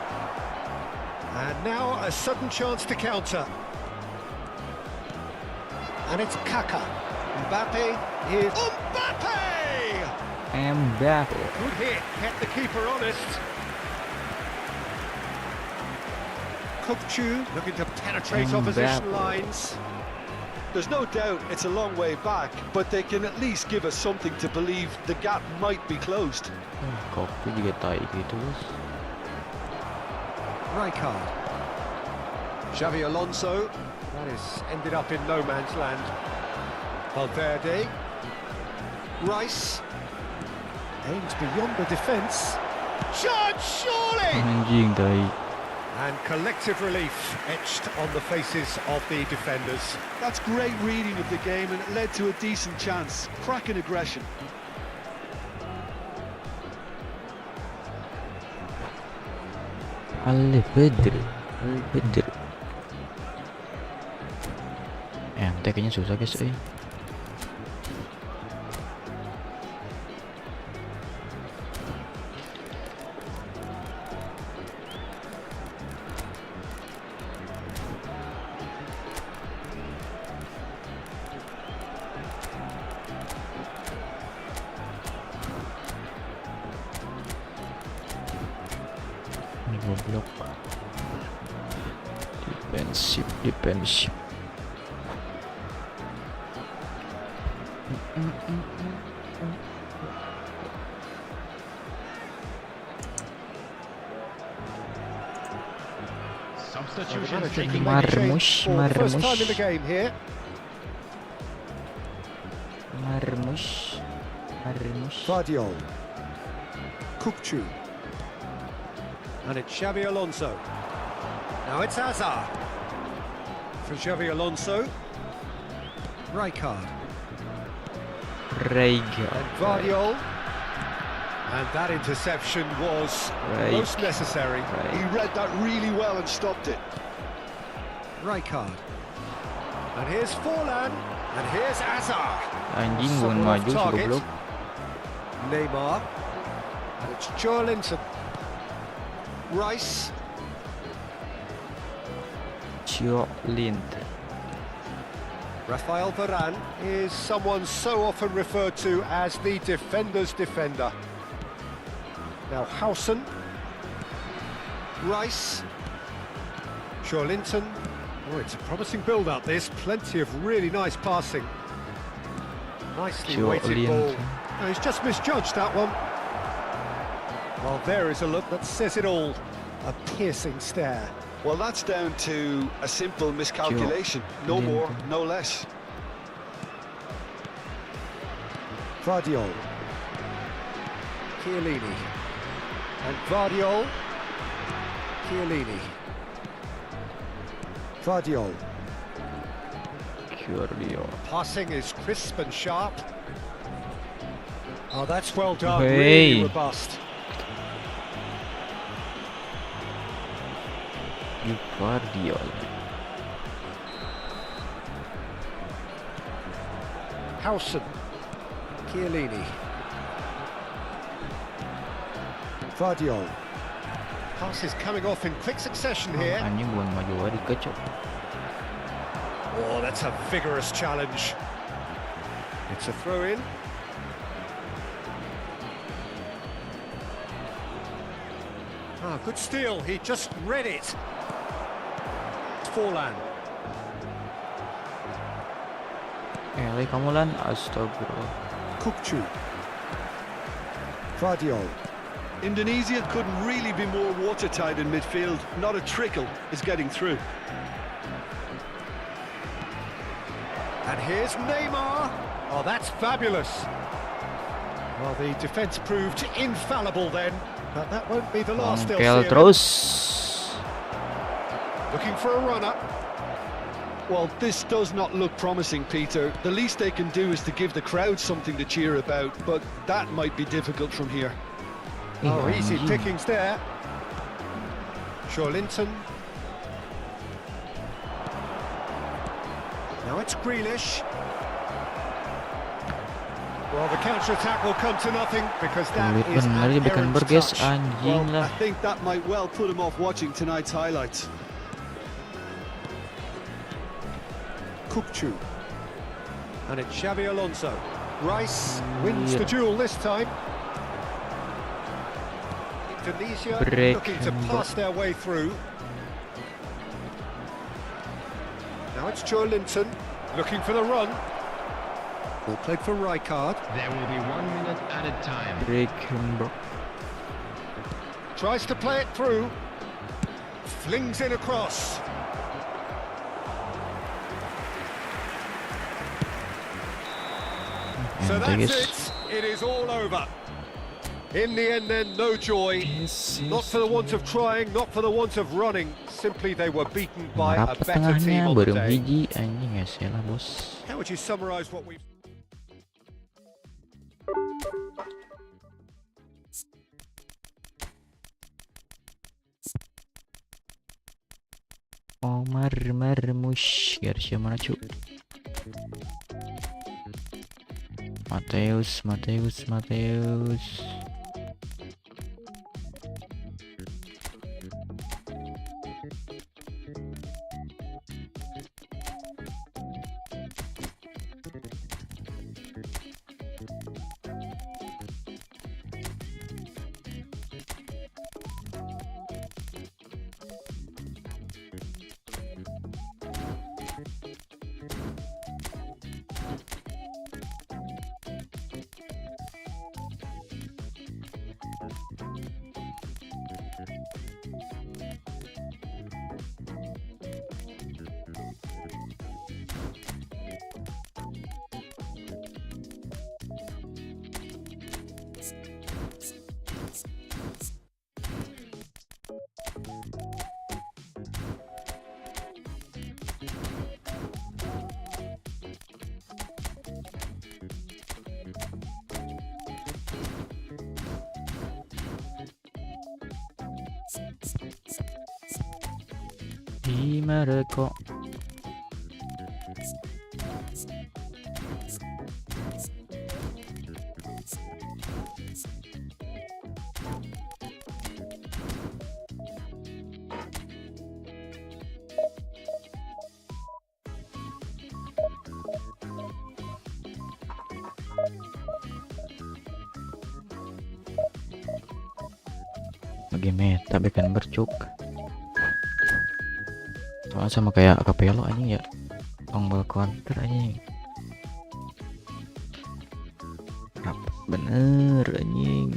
And now a sudden chance to counter. And it's Kaka. Mbappe is... Mbappe! Mbappe. Good hit, kept the keeper honest. Kupchu looking to penetrate opposition Mbappe. lines. There's no doubt it's a long way back, but they can at least give us something to believe the gap might be closed. Kopi juga tai gitu bos. Rijkaard. Xavi Alonso. That is ended up in no man's land. Valverde. Rice. Aims beyond the defence. Shot, surely! Anjing tai. And collective relief etched on the faces of the defenders. That's great reading of the game and it led to a decent chance. Cracking aggression. Al-Badr. Ente kayaknya susah guys. Ini goblok. Defensif. Substitutions Manager taking can make a change Marmush. for the first time in the game here. Marmush. Vardiol. Kukcu. And it's Xavi Alonso. Now it's Hazard. For Xavi Alonso. Rijkaard. And Vardiol. And that interception was most necessary. He read that really well and stopped it. Rijkaard. And here's Forlan. And here's Hazard. Anjing bukan Someone maju off si target. goblok. Neymar. And it's Joelinton. Rice. Rafael Varane is someone so often referred to as the defender's defender. Now Howson. Rice. Joelinton. Oh, it's a promising build-up this. Plenty of really nice passing. Nicely weighted ball. Oh, he's just misjudged that one. Well, there is a look that says it all. A piercing stare. Well, that's down to a simple miscalculation. No more, no less. Vardiol. Chiellini. And Vardiol. Chiellini. Vardiol. Passing is crisp and sharp. Oh, that's well done. Really robust. Vardiol. Howson. Chiellini. Vardiol. Pass is coming off in quick succession here. Anjing bukan maju dikit cok. Oh, that's a vigorous challenge. It's a throw-in. Ah, good steal. He just read it. Forlan. Kamu Lan, astagfirullah. Kukcu. Vardiol. Indonesia couldn't really be more watertight in midfield. Not a trickle is getting through. And here's Neymar. Oh, that's fabulous. Well, the defence proved infallible then, but that won't be the last they'll see of it. Terus. Looking for a runner. Well, this does not look promising, Peter. The least they can do is to give the crowd something to cheer about, but that might be difficult from here. Oh, easy pickings there. Joelinton. Now it's Grealish. Well, the counter-attack will come to nothing because that is an errant touch. Anjing Well, I lah. think that might well put him off watching tonight's highlights. Kukcu. And it's Xavi Alonso. Rice wins the duel this time. Indonesia looking to pass their way through. Now it's Joelinton looking for the run. Ball played for Rijkaard. There will be 1 minute added time. Tries to play it through. Flings in across. So that's it. It is all over. In the end then, no joy. Not for the want of trying, not for the want of running. Simply they were beaten by a Rapat better team tengahnya on the baru day. biji anjing ya sih lah bos. How would you summarise what we've... Omar Marmush. Garcia mana cu? Mateus. Di Maroko. Lagi meta bekan bercuk. Soalnya sama kayak Capello anjing ya. Tombol counter anjing. Rapat bener anjing.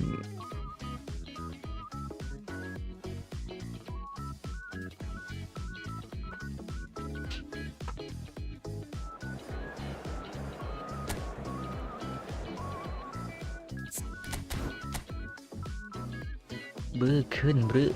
Beken bre.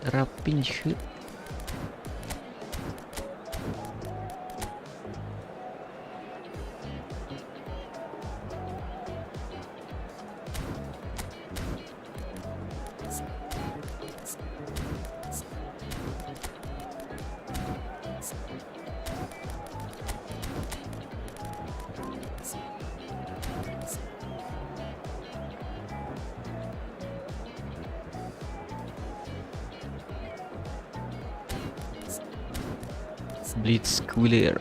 Rapinje. Blitz cooler.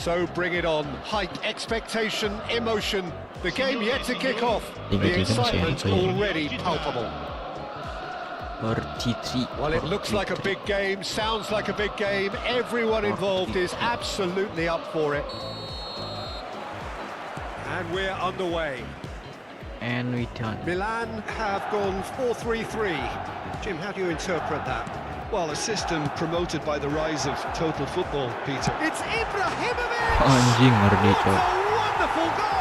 So bring it on. Hype, expectation, emotion. The game yet to kick off. The excitement already palpable. 33. Well, it looks like a big game, sounds like a big game. Everyone involved is absolutely up for it. And we're underway. And we done. Milan have gone 4-3-3. Jim, how do you interpret that? Well, a system promoted by the rise of total football, Peter. It's Ibrahimovic! Anjing ngeri What coy. a wonderful goal!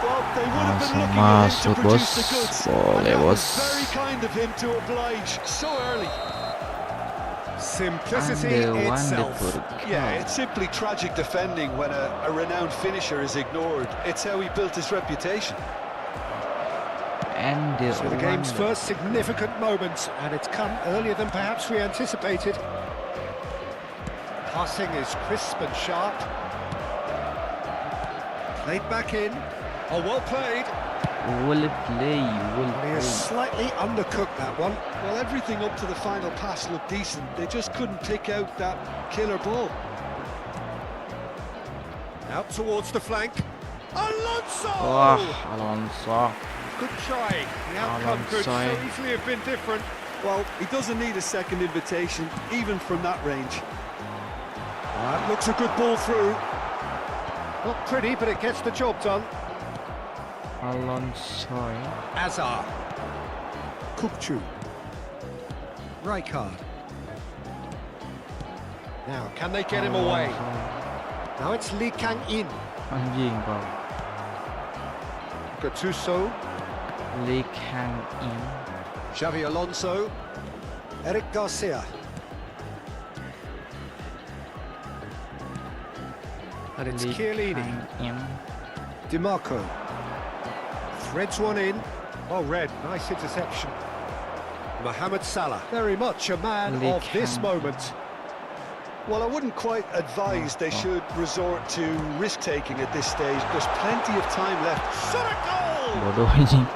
Well, they would have been Langsung looking at him to masuk, produce the bos. goods. Boleh, And that bos. was very kind of him to oblige so early. Simplicity And itself. wonderful. Yeah, it's simply tragic defending when a renowned finisher is ignored. It's how he built his reputation. And So the game's first significant moment, and it's come earlier than perhaps we anticipated. Passing is crisp and sharp. Played back in. Oh, well played. will play. He has slightly undercooked that one. Well, everything up to the final pass looked decent. They just couldn't pick out that killer ball. Out towards the flank. Alonso! Wah, Alonso. Good try. The outcome could so Alonso. easily have been different. Well, he doesn't need a second invitation, even from that range. That looks a good ball through. Not pretty, but it gets the job done. Alonso. Azar. Kukcu. Rijkaard. Now, can they get him away? Now it's Lee Kang-in. Anjing bang. Gattuso. Lee Kang-in. Xavi Alonso. Eric Garcia. And it's Lee Chiellini. Kang-in. DiMarco. Threads one in. Oh, red. Nice interception. Mohamed Salah. Very much a man Lee of this Kang. moment. Well, I wouldn't quite advise they should resort to risk-taking at this stage. There's plenty of time left. Shot a goal! Bodoh anjing.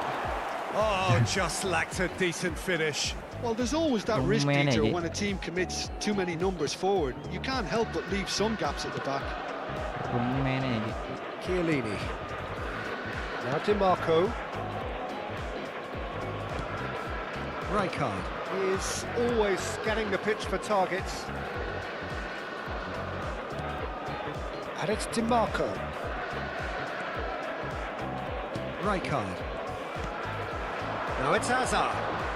Oh, just lacked a decent finish. Well, there's always that risk, Man, Peter, idiot. when a team commits too many numbers forward. You can't help but leave some gaps at the back. Pemain aja. Chiellini. Now DiMarco. Rijkaard is always scanning the pitch for targets. And it's DiMarco. Rijkaard. Now it's Azar.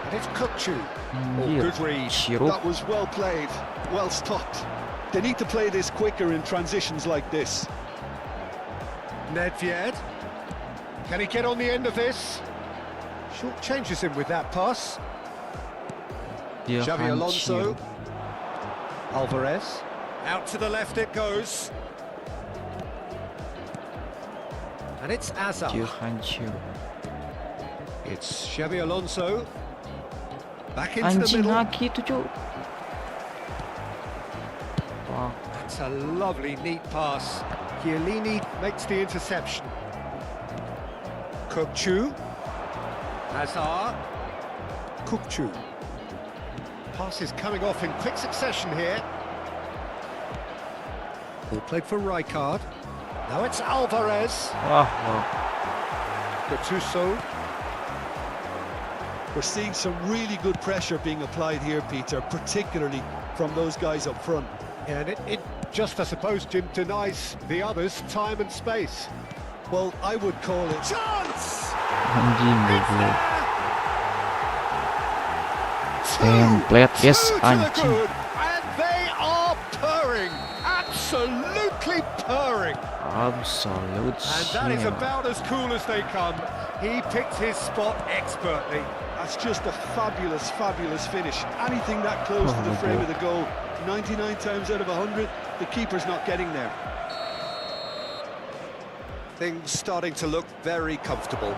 And it's Kukcu. Oh, Anjir. good read. Sirup. That was well played, well stopped. They need to play this quicker in transitions like this. Nedved. Can he get on the end of this? Short changes him with that pass. Dia Xavi Alonso. hancur. Alvarez. Out to the left it goes. And it's Azar. Dia hancur. It's Xavi Alonso. Back into the Anjing middle. lagi tu cuk. Wah, That's a lovely, neat pass. Chiellini makes the interception. Kukcu. Azar. Kukcu. Pass is coming off in quick succession here. Ball played for Rijkaard. Now it's Alvarez. wah, wah. Gattuso. We're seeing some really good pressure being applied here, Peter, particularly from those guys up front. Yeah, and it just, I suppose, Jim, denies the others time and space. Well, I would call it... Chance! Anjing It's goblok. there! Template, yes, Two to the anjing. good, and they are purring, absolutely purring. Absolute And that is shit. about as cool as they come. He picked his spot expertly. That's just a fabulous, fabulous finish. Anything that close to the Oh, frame boy. of the goal, 99 times out of 100, the keeper's not getting there. Things starting to look very comfortable.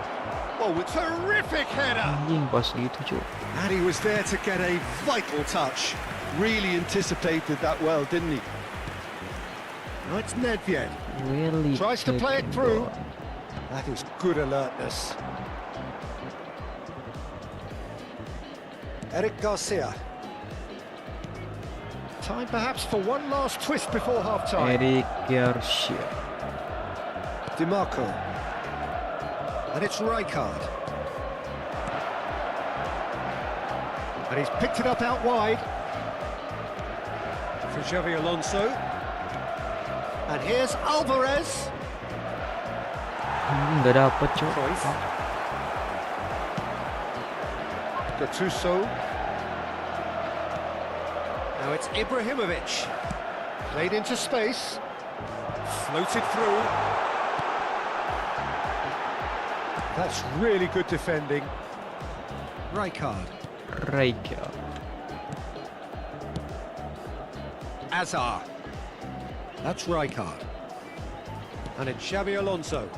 Oh, with terrific header! Anjing pas gitu cuk. And he was there to get a vital touch. Really anticipated that well, didn't he? Now it's Nedved. Really Tries to play it taking through. ball. That is good alertness. Eric Garcia. Time perhaps for one last twist before half-time. Eric Garcia. DiMarco. And it's Rijkaard. And he's picked it up out wide. For Xavi Alonso. And here's Alvarez. Nggak dapet cok. Cruyff. Gattuso. Now it's Ibrahimovic. Played into space. Floated through. That's really good defending. Rijkaard. Azar. That's Rijkaard. And it's Xabi Alonso.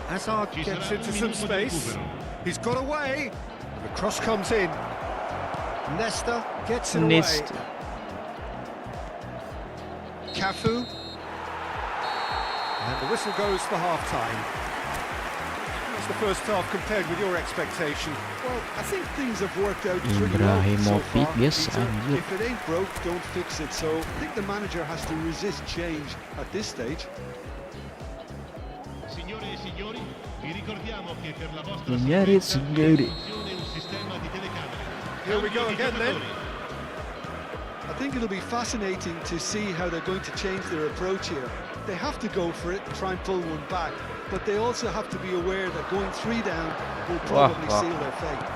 Azar gets into some space. He's got away. The cross comes in. Nesta gets it away. Cafu. And the whistle goes for half-time. That's the first half compared with your expectation. Well, I think things have worked out pretty well so Ibrahimovic, far, yes, Peter. anjir. If it ain't broke, don't fix it. So I think the manager has to resist change at this stage. Signore e signori, vi ricordiamo che per la vostra Signore e signori. funzione un sistema di telecamere. Here we go again then. I think it'll be fascinating to see how they're going to change their approach here. They have to go for it, try and pull one back, but they also have to be aware that going 3 down will probably seal their fate.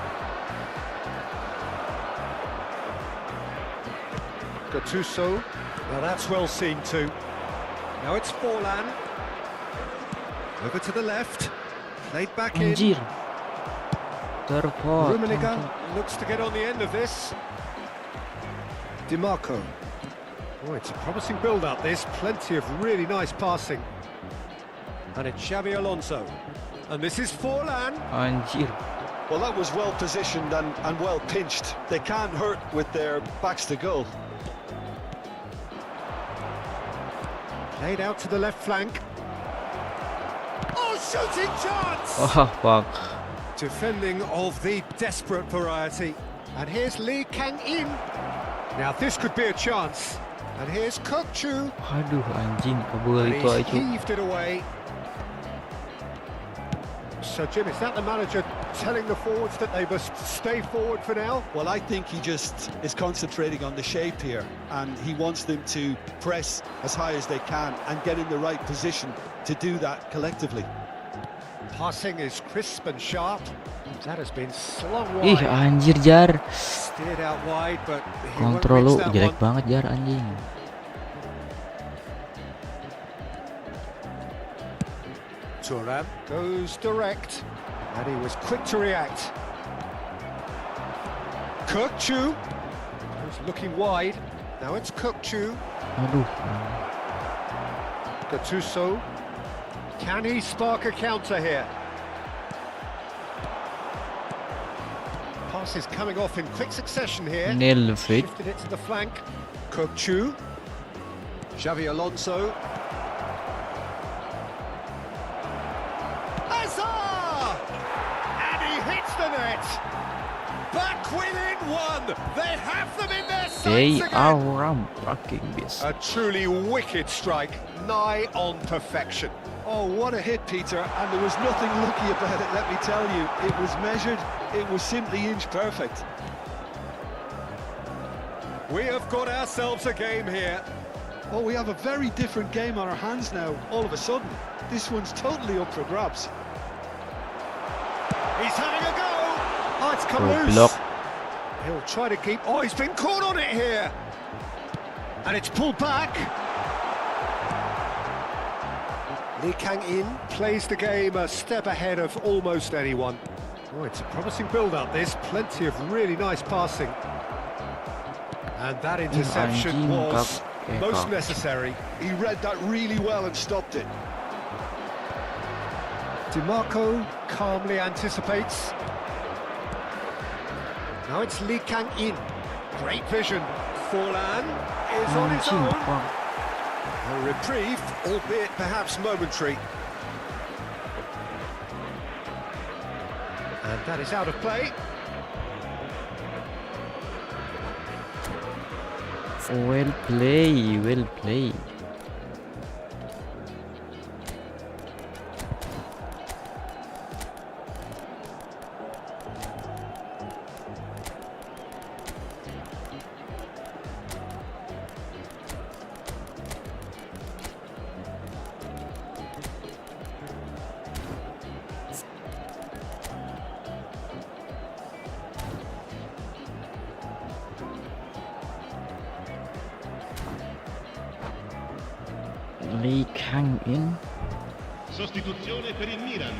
Gattuso. Well, that's well seen too. Now it's Forlan. Over to the left. Played back in. Anjir. Terpot. Rummenigge looks to get on the end of this. DiMarco. Oh, it's a promising build-up, this. Plenty of really nice passing. And it's Xabi Alonso. And this is Forlan. Anjir. Well, that was well positioned and well pinched. They can't hurt with their backs to goal. Played out to the left flank. Oh, shooting chance! Oh, fuck. Defending of the desperate variety. And here's Lee Kang-in. Now this could be a chance. And here's Kokchu. Aduh, anjing. Kabul And itu he's aja. heaved it away. So Jim, is that the manager telling the forwards that they must stay forward for now? Well, I think he just is concentrating on the shape here, and he wants them to press as high as they can and get in the right position to do that collectively. Passing is crisp and sharp. That has been slung Ih, wide. anjir Jar. Steered out wide, but he won't Kontrol lu reach that jelek one. banget Jar anjing. Thuram goes direct, and he was quick to react. Kokchu was looking wide. Now it's Kokchu. Aduh. Gattuso. Can he spark a counter here? Passes coming off in quick succession here. Nelvik. Shifted it to the flank. Kokchu. Xavi Alonso. Azar! And he hits the net. Back within one. They have them in their They sights are again. fucking beast. A truly wicked strike, nigh on perfection. Oh, what a hit, Peter, and there was nothing lucky about it, let me tell you. It was measured, it was simply inch perfect. We have got ourselves a game here. Oh, we have a very different game on our hands now, all of a sudden. This one's totally up for grabs. He's having a go. Oh, it's come Oh, loose. block. He'll try to keep... Oh, he's been caught on it here. And it's pulled back. Lee Kang-in plays the game a step ahead of almost anyone. Oh, it's a promising build-up, this. Plenty of really nice passing. And that interception Anjing, was kak. most Kak. necessary. He read that really well and stopped it. DiMarco calmly anticipates. Now it's Lee Kang-in. Great vision. Forlan is on his Anjing, own. fuck. A reprieve, albeit perhaps momentary. And that is out of play. Well play, well play. Lee Kang In. Sostituzione per il Milan.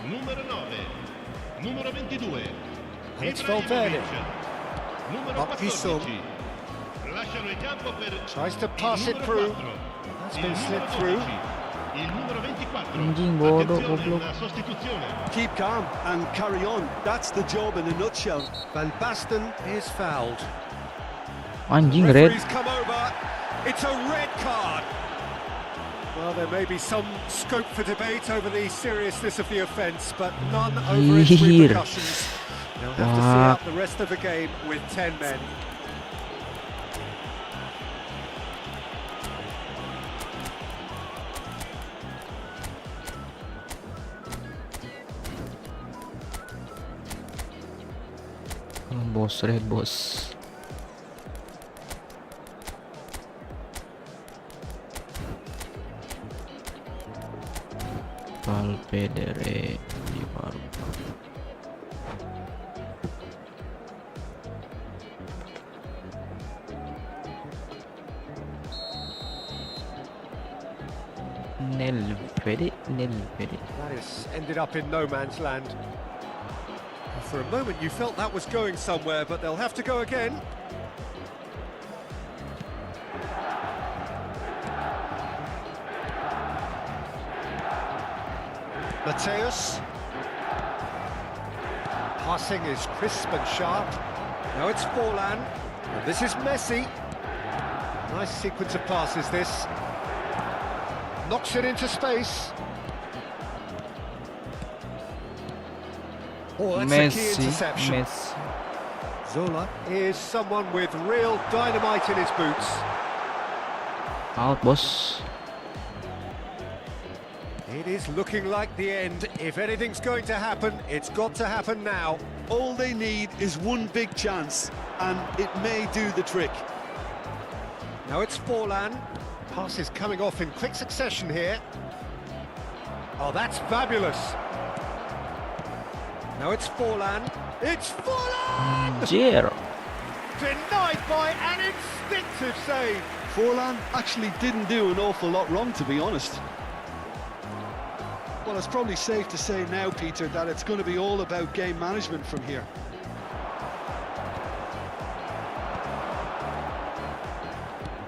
Numero 9. Numero 22. And it's Valverde. Numero Up Gisum. 14. Lasciano il campo per Tries to pass il it numero through. 4. That's Il been numero slipped through. 12. Il numero 24. Anjing bodoh Attenzione, goblok. una sostituzione. Keep calm and carry on. That's the job in a nutshell. Van Basten is fouled. Anjing red. Referee's come over. It's a red card. Well, there may be some scope for debate over the seriousness of the offence, but none over its Here. repercussions. They'll have to see out the rest of the game with 10 men. Bos red bos. Valverde di baru. Nelvede. That has ended up in no man's land. For a moment you felt that was going somewhere, but they'll have to go again. Mateus. Passing is crisp and sharp. Now it's Forlan. And this is Messi. Nice sequence of passes, this. Knocks it into space. Oh, that's a key interception. Messi. Zola is someone with real dynamite in his boots. Out bos. It is looking like the end. If anything's going to happen, it's got to happen now. All they need is one big chance, and it may do the trick. Now it's Forlan. Pass is coming off in quick succession here. Oh, that's fabulous. Now it's Forlan. It's Forlan! Jero. Denied by an instinctive save. Forlan actually didn't do an awful lot wrong, to be honest. Well, it's probably safe to say now, Peter, that it's going to be all about game management from here.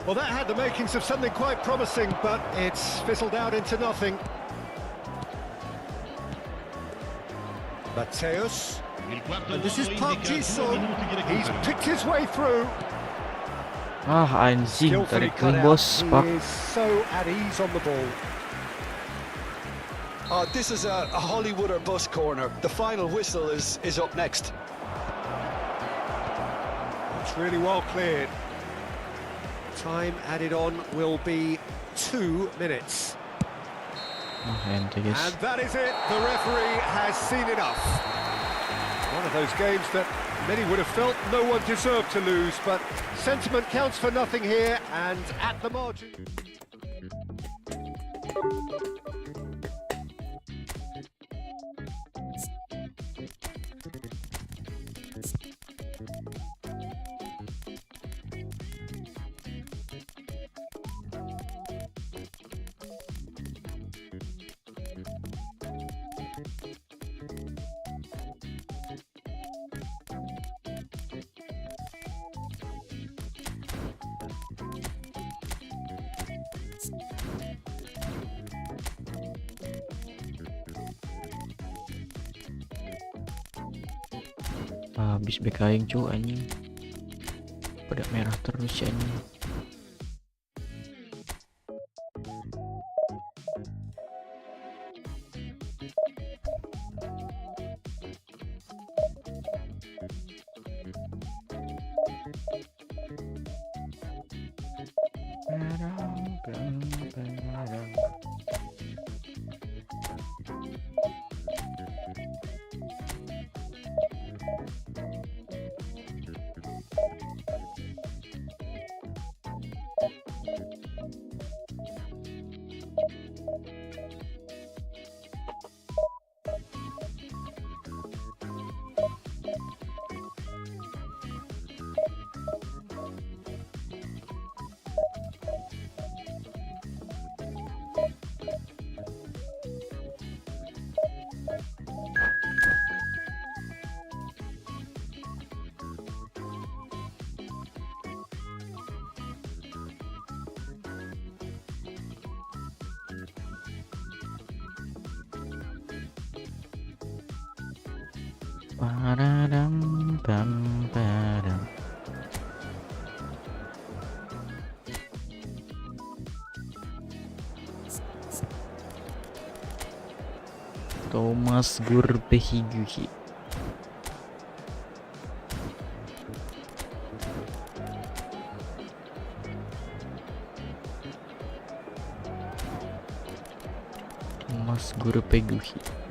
Well, that had the makings of something quite promising, but it's fizzled out into nothing. Mateus. And this is Pagi. He's picked his way through. Ah, anjing Skillfully tarik cut wing out. bos. He Pak. is so at ease on the ball. This is a Hollywood or bus corner. The final whistle is up next. It's really well cleared. Time added on will be 2 minutes. Ente guys. And that is it. The referee has seen enough. One of those games that many would have felt no one deserved to lose, but sentiment counts for nothing here, and at the margin. Habis back aing cu anjing. Pada merah terus ya anjing. Paradam, pam, padam. Thomas Gurpehiguhi. Thomas Gurpehiguhi.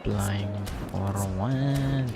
Applying for one.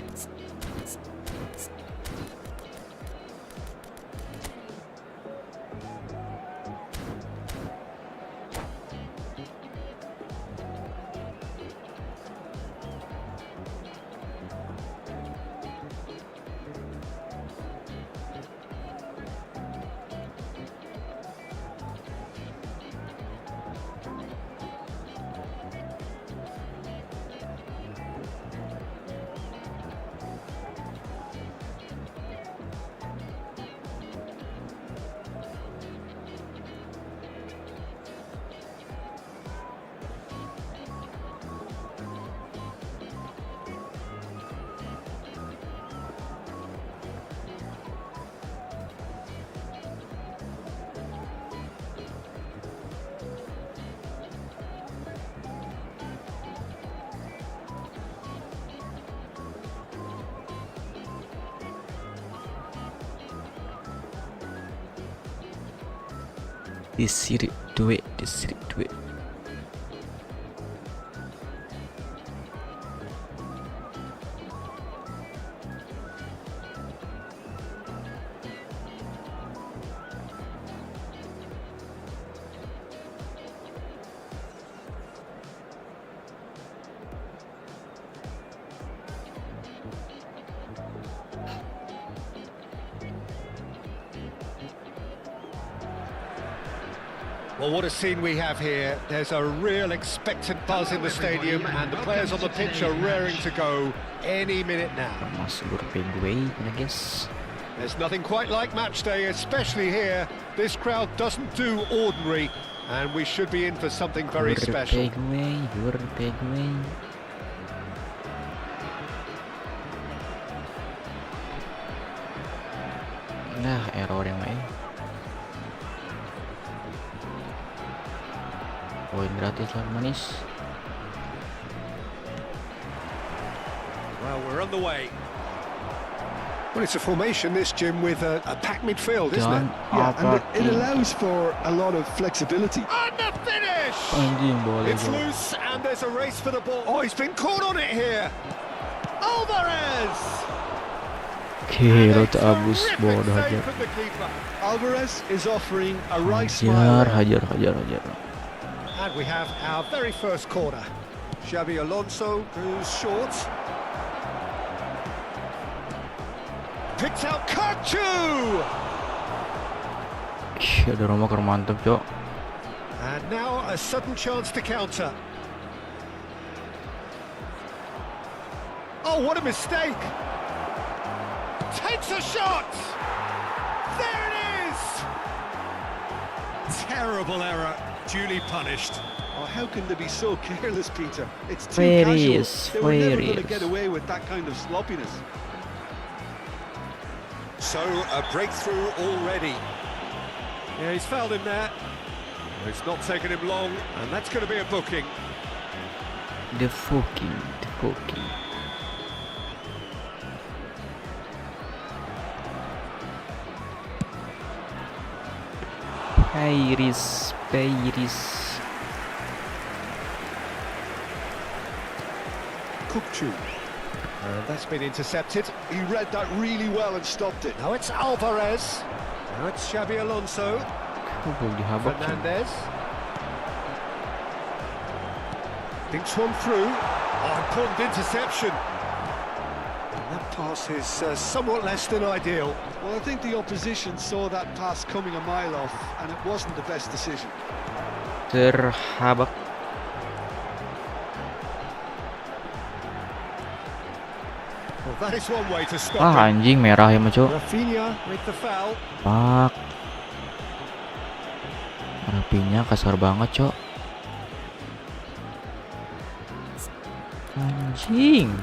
Disirik duit. Well, what a scene we have here. There's a real expectant buzz in the stadium, and the players on the pitch are raring to go any minute now. Thomas Gurpehiguhi, I guess. There's nothing quite like match day, especially here. This crowd doesn't do ordinary, and we should be in for something very special. Gurpehiguhi. Nah, error yang lain. Poin gratis lah manis. Well, we're on the way. Well, it's a formation, this, Jim, with a packed midfield, isn't it? Yeah, and it allows for a lot of flexibility. And the finish! It's loose, and there's a race for the ball. Oh, he's been caught on it here. Alvarez! Kira abis bodoh hajar. Alvarez is offering a right smile. Hajar. And we have our very first corner. Xabi Alonso goes short. Picked out Kukçu! Ada Romaker mantap, Cok. And now a sudden chance to counter. Oh, what a mistake! Takes a shot! There it is! Terrible error, duly punished. Oh, how can they be so careless, Peter? It's too Furious, casual. They were never going to furious. get away with that kind of sloppiness. So, a breakthrough already. Yeah, he's fouled him there. It's not taken him long, and that's going to be a booking. The fucking. Pairis. Kukçu. That's been intercepted. He read that really well and stopped it. Now it's Alvarez. Now it's Xabi Alonso. Kok belum dihabak sih? Fernandez. Thinks one through. Oh, important interception. And that pass is somewhat less than ideal. Well, I think the opposition saw that pass coming a mile off, and it wasn't the best decision. Terhabak. Well, that is one way to stop Ah, him. anjing merah ya mah, Cok. Rafinha with the foul. Pak. Rapinya kasar banget, Cok. Anjing.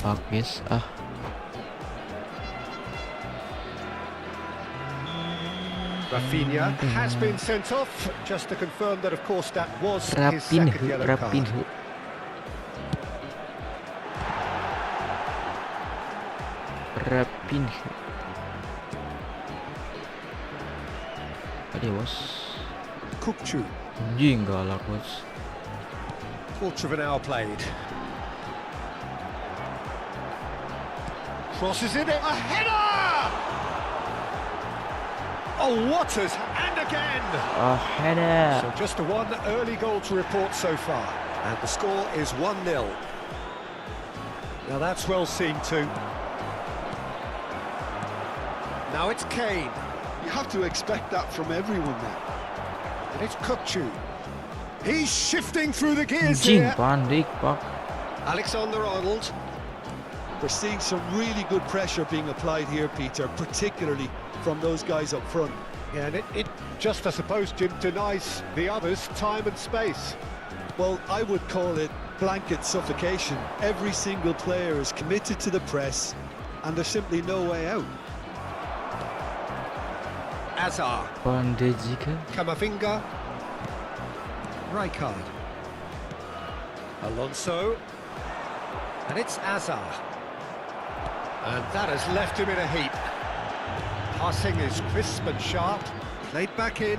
Pak, guys. Ah. Rafinha has been sent off, just to confirm that, of course, that was his second yellow card. Rapinho. Rapinho. Tadi was Kukcu, anjing galak, bos. quarter of an hour played. Crosses in it, a header! Oh, what has, and again! Oh, header. So just the one early goal to report so far, and the score is 1-0. Now that's well seen too. Now it's Kane, You have to expect that from everyone now. and it's Kukcu. He's shifting through the gears Anjing here. panik, Pak. Alexander-Arnold. We're seeing some really good pressure being applied here, Peter, particularly from those guys up front. Yeah, and it just, I suppose, Jim, denies the others time and space. Well, I would call it blanket suffocation. Every single player is committed to the press, and there's simply no way out. Azar, Pandejika. Camavinga, Rijkaard, Alonso, and it's Azar. And that has left him in a heap. Passing is crisp and sharp, played back in.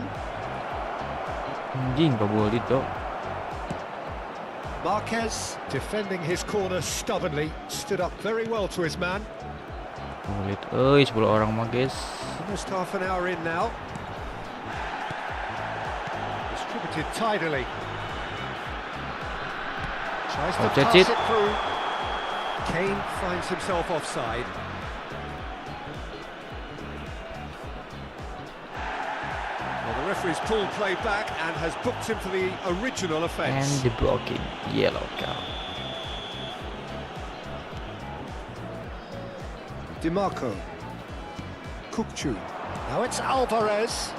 Anjing kabul itu. Marquez, defending his corner stubbornly, stood up very well to his man. Kulit, 10 orang mah, guys. Almost half an hour in now. Distributed tidily. Tries to Oh, that's pass it. it through. Kane finds himself offside. Well, the referee's pulled play back and has booked him for the original And offence. the blocking yellow card. DiMarco. Kukcu. Now it's Alvarez.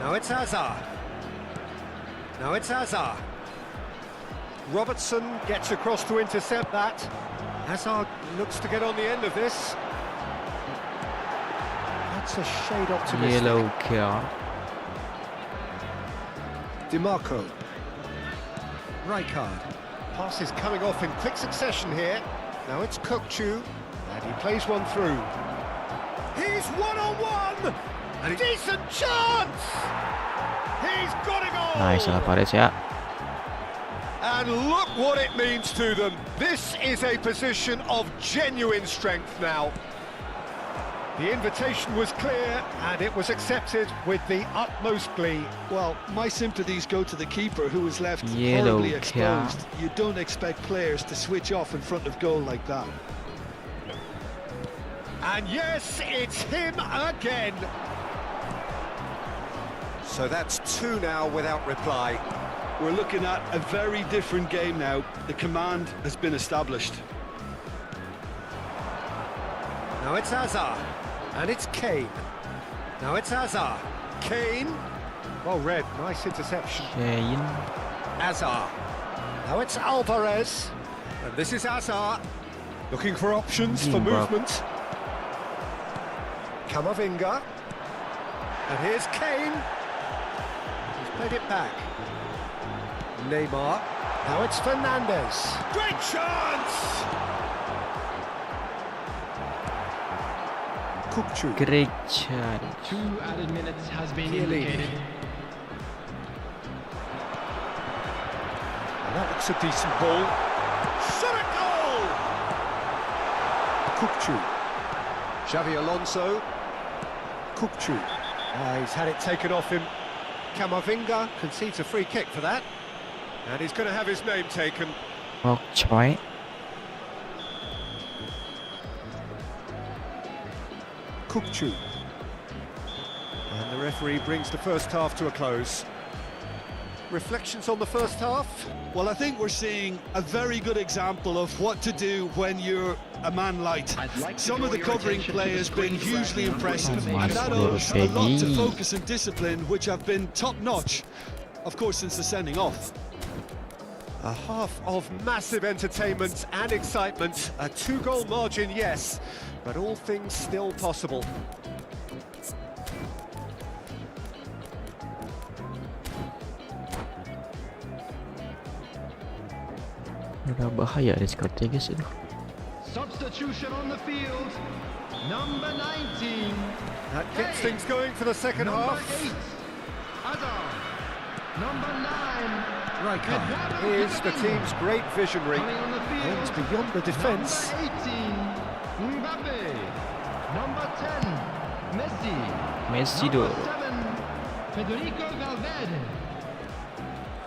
Now it's Azar. Now it's Azar. Robertson gets across to intercept that. Hazard looks to get on the end of this. That's a shade optimistic. Yellow card. DiMarco. Rijkaard. Pass is coming off in quick succession here. Now it's Kukcu. And he plays one through. He's one-on-one! And decent chance! He's got a goal! Nice, Alvarez ya. And look what it means to them. This is a position of genuine strength now. The invitation was clear and it was accepted with the utmost glee. Well, my sympathies go to the keeper, who was left Yellow horribly card. exposed. You don't expect players to switch off in front of goal like that. And yes, it's him again. So that's 2 now without reply. We're looking at a very different game now. The command has been established. Now it's Azar, and it's Kane. Now it's Azar. Kane. Well read, nice interception. Kane. Azar. Now it's Alvarez. And this is Azar. Looking for options for Bro. movement. Camavinga. And here's Kane. He's played it back. Neymar. Now it's Fernandez. Great chance! Kukcu. Great chance. 2 added minutes has been Chiellini. indicated. And that looks a decent ball. Shot at goal! Kukcu. Xavi Alonso. Kukcu. He's had it taken off him. Camavinga concedes a free kick for that. And he's going to have his name taken. Bok choy. Kukcu. And the referee brings the first half to a close. Reflections on the first half? Well, I think we're seeing a very good example of what to do when you're a man light. Some of the covering play has been hugely impressive, and that owes a lot to focus and discipline, which have been top-notch, of course, since the sending off. A half of massive entertainment and excitement. A 2-goal margin, yes, but all things still possible. Udah bahaya di strategis itu. Substitution on the field. Number 19. That gets things going for the second Number half. 8. Hazard. Number 9. Rijkaard is the team's great visionary. Coming on the field. Aims beyond the defence. Number 18. Mbappe. Number 10. Messi. Messi Number dulu. 7. Federico Valverde.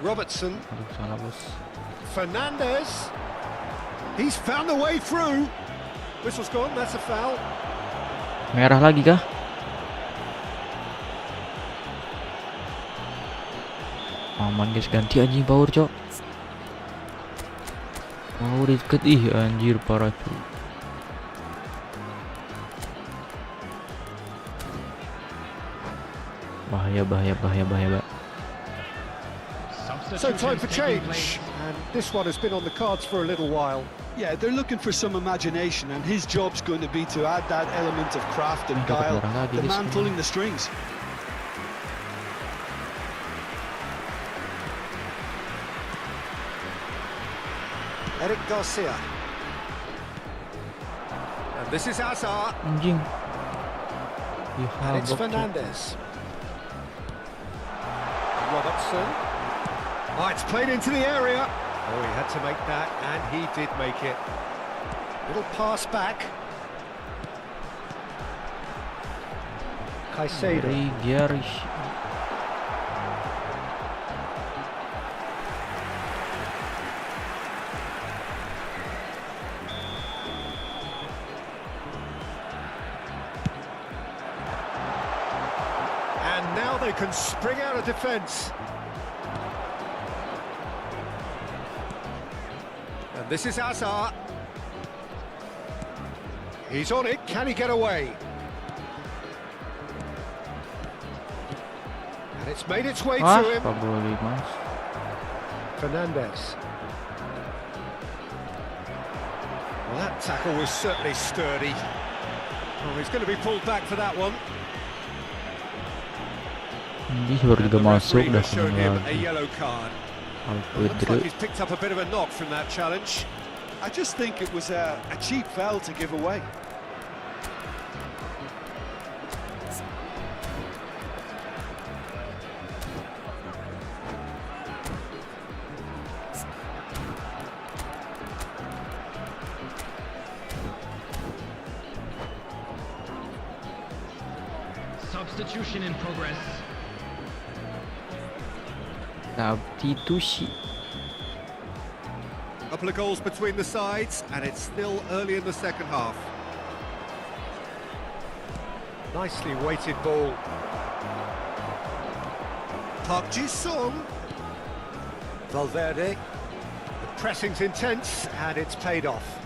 Robertson. Aduh, salah bos. Fernandes. He's found the way through. Whistle's gone, that's a foul. Merah lagi kah? Aman guys, ganti anjing power cok. Mau deket anjir parah cuy. Bahaya. So time for change. And this one has been on the cards for a little while. Yeah, they're looking for some imagination, and his job's going to be to add that element of craft and guile. The man pulling the strings. Eric Garcia. And this is Hazard. Anjing. And it's Fernandes. Robertson. Oh, it's played into the area. Oh, he had to make that, and he did make it. Little pass back. Caicedo. And now they can spring out of defence. And this is Hazard. He's on it. Can he get away? And it's made its way to him. Fernandes. Well, that tackle was certainly sturdy. Oh, he's going to be pulled back for that one. Ini baru juga masuk dah Showed him a lagi. yellow card. Looks like he's picked up a bit of a knock from that challenge. I just think it was a cheap foul to give away. Substitution in progress. Substitusi. A couple of goals between the sides, and it's still early in the second half. Nicely weighted ball. Park Ji-sung. Valverde. The pressing's intense, and it's paid off.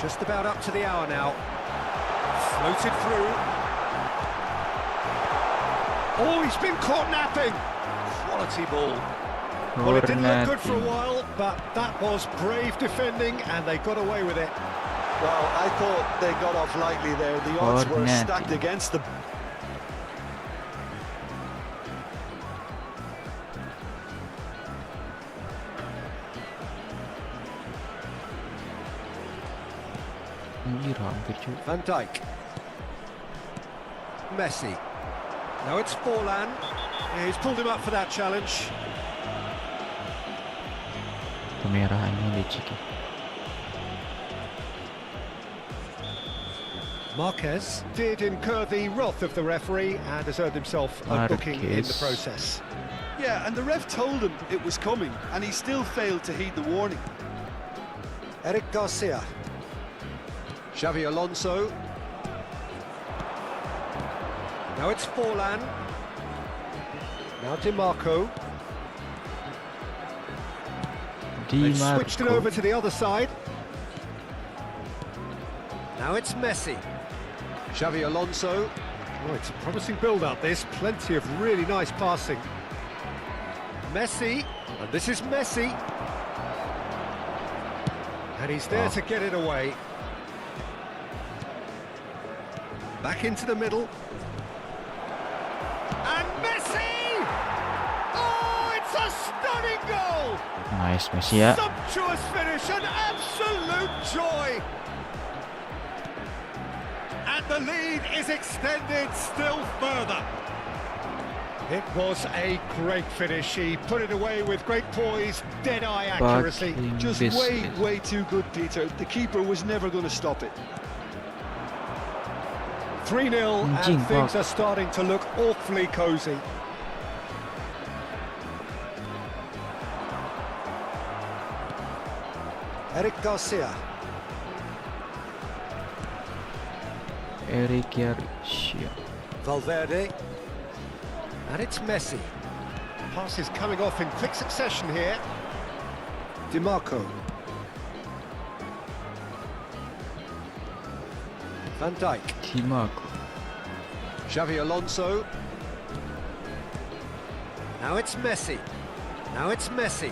Just about up to the hour now. Floated through. Oh, he's been caught napping. Quality ball. Well, it didn't look good for a while, but that was brave defending, and they got away with it. Well, I thought they got off lightly there. The odds were stacked against them. Van Dijk. Messi. Now it's Forlan. Yeah, he's pulled him up for that challenge. Kamera ini lecik. Marquez did incur the wrath of the referee and has earned himself a booking in the process. Yeah, and the ref told him it was coming, and he still failed to heed the warning. Eric Garcia. Xavi Alonso. Now it's Forlan. Now DiMarco. They've switched it over to the other side. Now it's Messi. Xavi Alonso. Oh, it's a promising build-up, this. Plenty of really nice passing. Messi. And this is Messi. And he's there to get it away. Back into the middle. And Messi! Oh, it's a stunning goal! Nice, Messi ya. Sumptuous finish, an absolute joy! And the lead is extended still further. It was a great finish. He put it away with great poise, dead-eye accuracy. Just way too good, Peter. The keeper was never going to stop it. 3-0 and things are starting to look awfully cosy. Eric Garcia. Eric Garcia. Valverde. And it's Messi. Pass is coming off in quick succession here. DiMarco. Van Dijk. DiMarco. Xavi Alonso. Now it's Messi. Now it's Messi.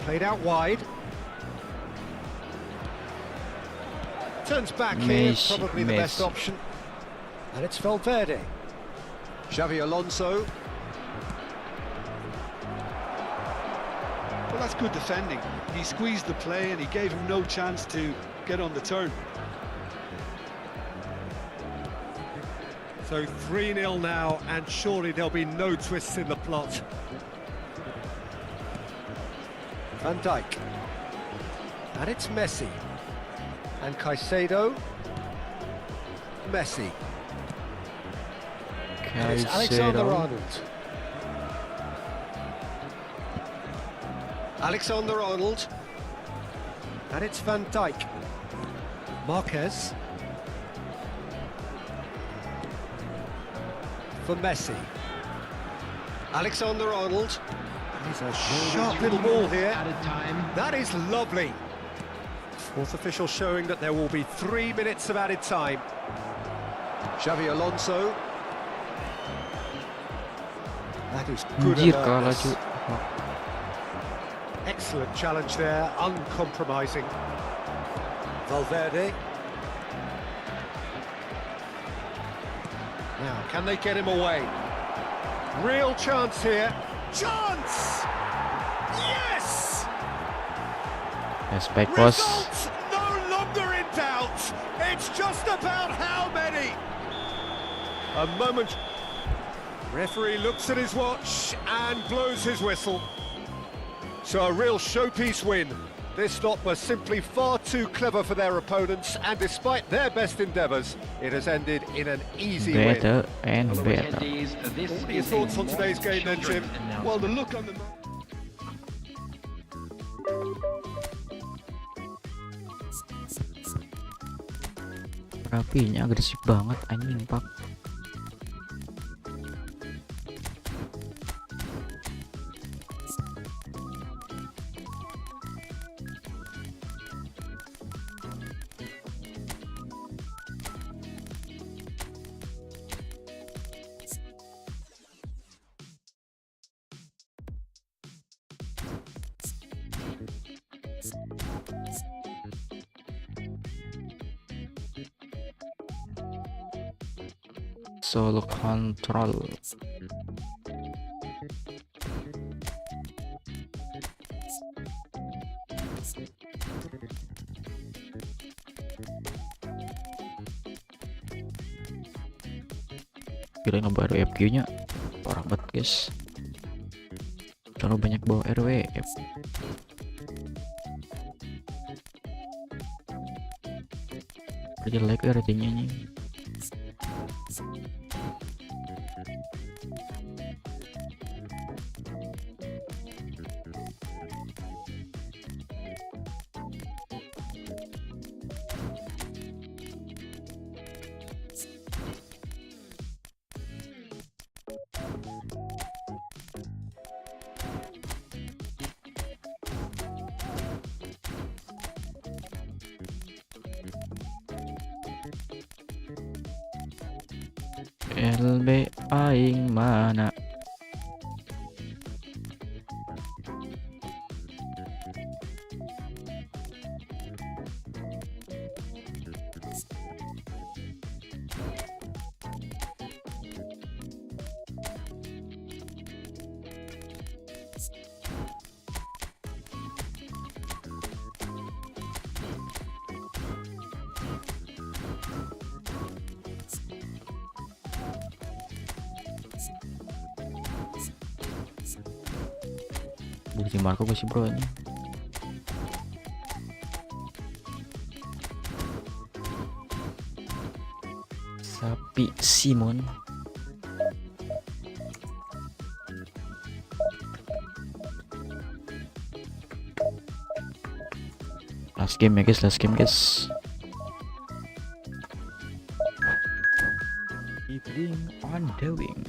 Played out wide. Turns back here, probably the best option. And it's Valverde. Xavi Alonso. Well, that's good defending. He squeezed the play and he gave him no chance to get on the turn. So 3-0 now, and surely there'll be no twists in the plot. Van Dijk. And it's Messi. And Caicedo. Messi. And it's Alexander-Arnold. Alexander-Arnold. And it's Van Dijk. Marquez. For Messi. Alexander-Arnold. He's a sharp little ball here. That is lovely. Fourth official showing that there will be 3 minutes of added time. Xavi Alonso. That is good alertness. Excellent challenge there, uncompromising. Valverde. Now, can they get him away? Real chance here. Chance! Yes! Respect, boss. Results no longer in doubt. It's just about how many. A moment. Referee looks at his watch and blows his whistle. So a real showpiece win. This lot was simply far too clever for their opponents, and despite their best endeavours, it has ended in an easy win. Better and better. What are your thoughts on today's game then, Jim? Well, the look on the... Rapinya agresif banget anjing, Pak. Solo control. Kira ngebaru FQ nya parah banget guys, terlalu banyak bawa RW. jelek ya ratingnya nih. LB aing mana? Bukti Marco gue sih bro ini. Sapi Simon. Last game ya guys, last game guys. Keeping on doing.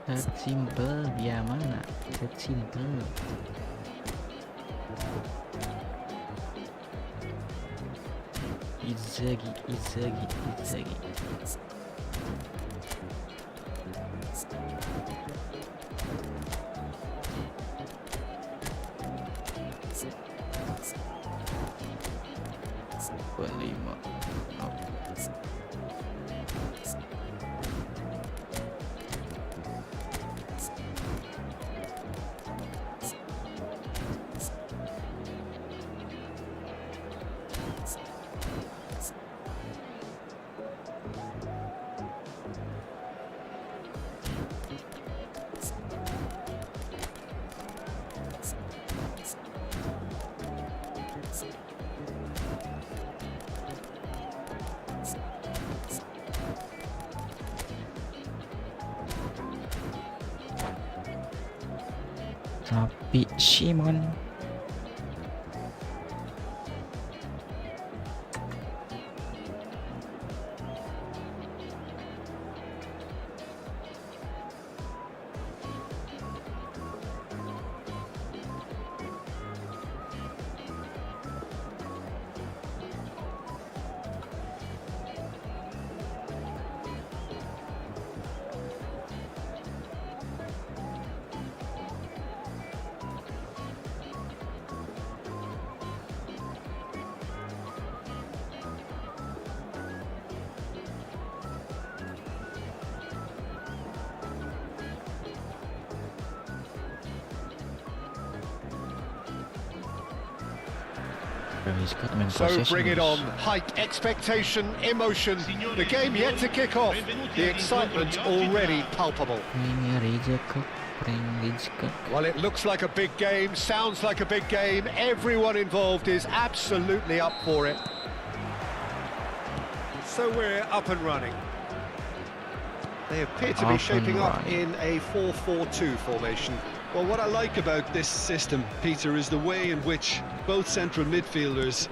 That simple ya mana? That simple. Izagi. Lima. Sapi Simon. So bring it on. Hype, expectation, emotion. The game yet to kick off. The excitement already palpable. Well, it looks like a big game, sounds like a big game. Everyone involved is absolutely up for it. So we're up and running. They appear to be shaping up in a 4-4-2 formation. Well, what I like about this system, Peter, is the way in which both central midfielders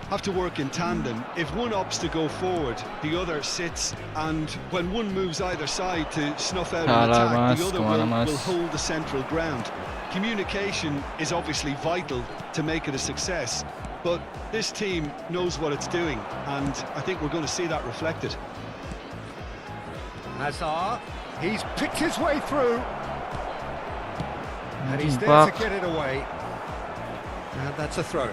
have to work in tandem. If one opts to go forward, the other sits, and when one moves either side to snuff out an attack, the other will hold the central ground. Communication is obviously vital to make it a success, but this team knows what it's doing, and I think we're going to see that reflected. Hazard, he's picked his way through. And he's there to get it away. And that's a throw-in.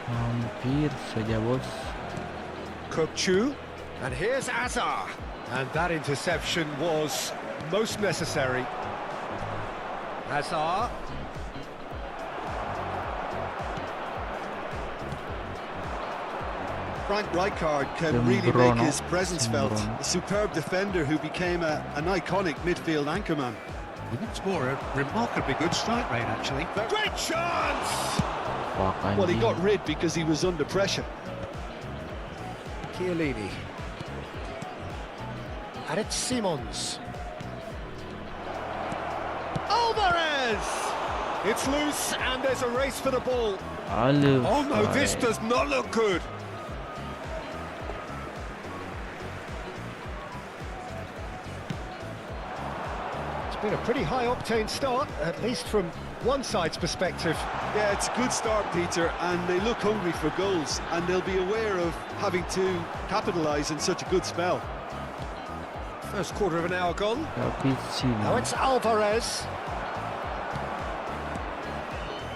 Hampir saja bos. Kukçu, and here's Hazard. And that interception was most necessary. Hazard. Frank Rijkaard can really make his presence felt. A superb defender who became an iconic midfield anchorman. He did score a remarkably good strike rate, actually. Great chance! Fuck, Well, he anjing. got rid because he was under pressure. Chiellini. And it's Simons. Alvarez! It's loose and there's a race for the ball. Alvi. Oh no, this does not look good. It's been a pretty high-octane start, at least from one side's perspective. Yeah, it's a good start, Peter, and they look hungry for goals, and they'll be aware of having to capitalise in such a good spell. First quarter of an hour gone. Tapi Now sini. it's Alvarez.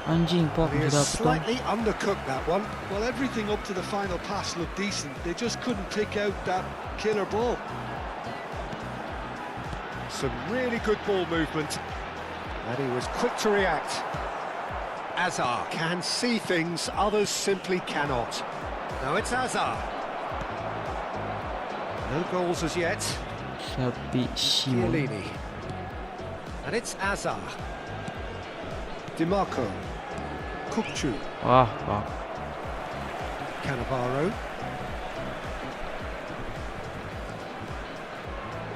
Anjing Pak He has dapat. slightly undercooked that one. Well, everything up to the final pass looked decent. They just couldn't pick out that killer ball. Some really good ball movement. And he was quick to react. Hazard can see things others simply cannot. Now it's Hazard. No goals as yet. Tapi Simon. Chiellini. And it's Hazard. DiMarco. Kukcu. Wah, fuck. Cannavaro.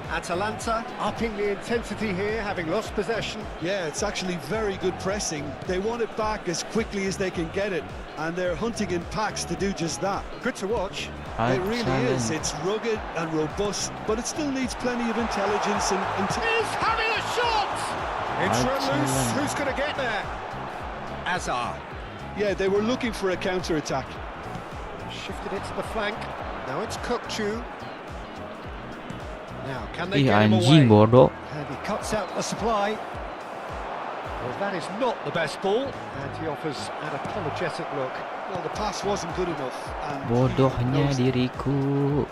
Atalanta upping the intensity here, having lost possession. Yeah, it's actually very good pressing. They want it back as quickly as they can get it, and they're hunting in packs to do just that. Good to watch. It really is. Excellent. It's rugged and robust, but it still needs plenty of intelligence and He's having a shot! It's run loose. Excellent. Who's going to get there? Hazard. yeah, they were looking for a counter-attack. Shifted it to the flank. Now it's Kukcu. Now, can they Ih, get him anjing away? bodoh. And he cuts out the supply. Well, that is not the best ball. And he offers an apologetic look. Well, the pass wasn't good enough. And Bodohnya he knows diriku.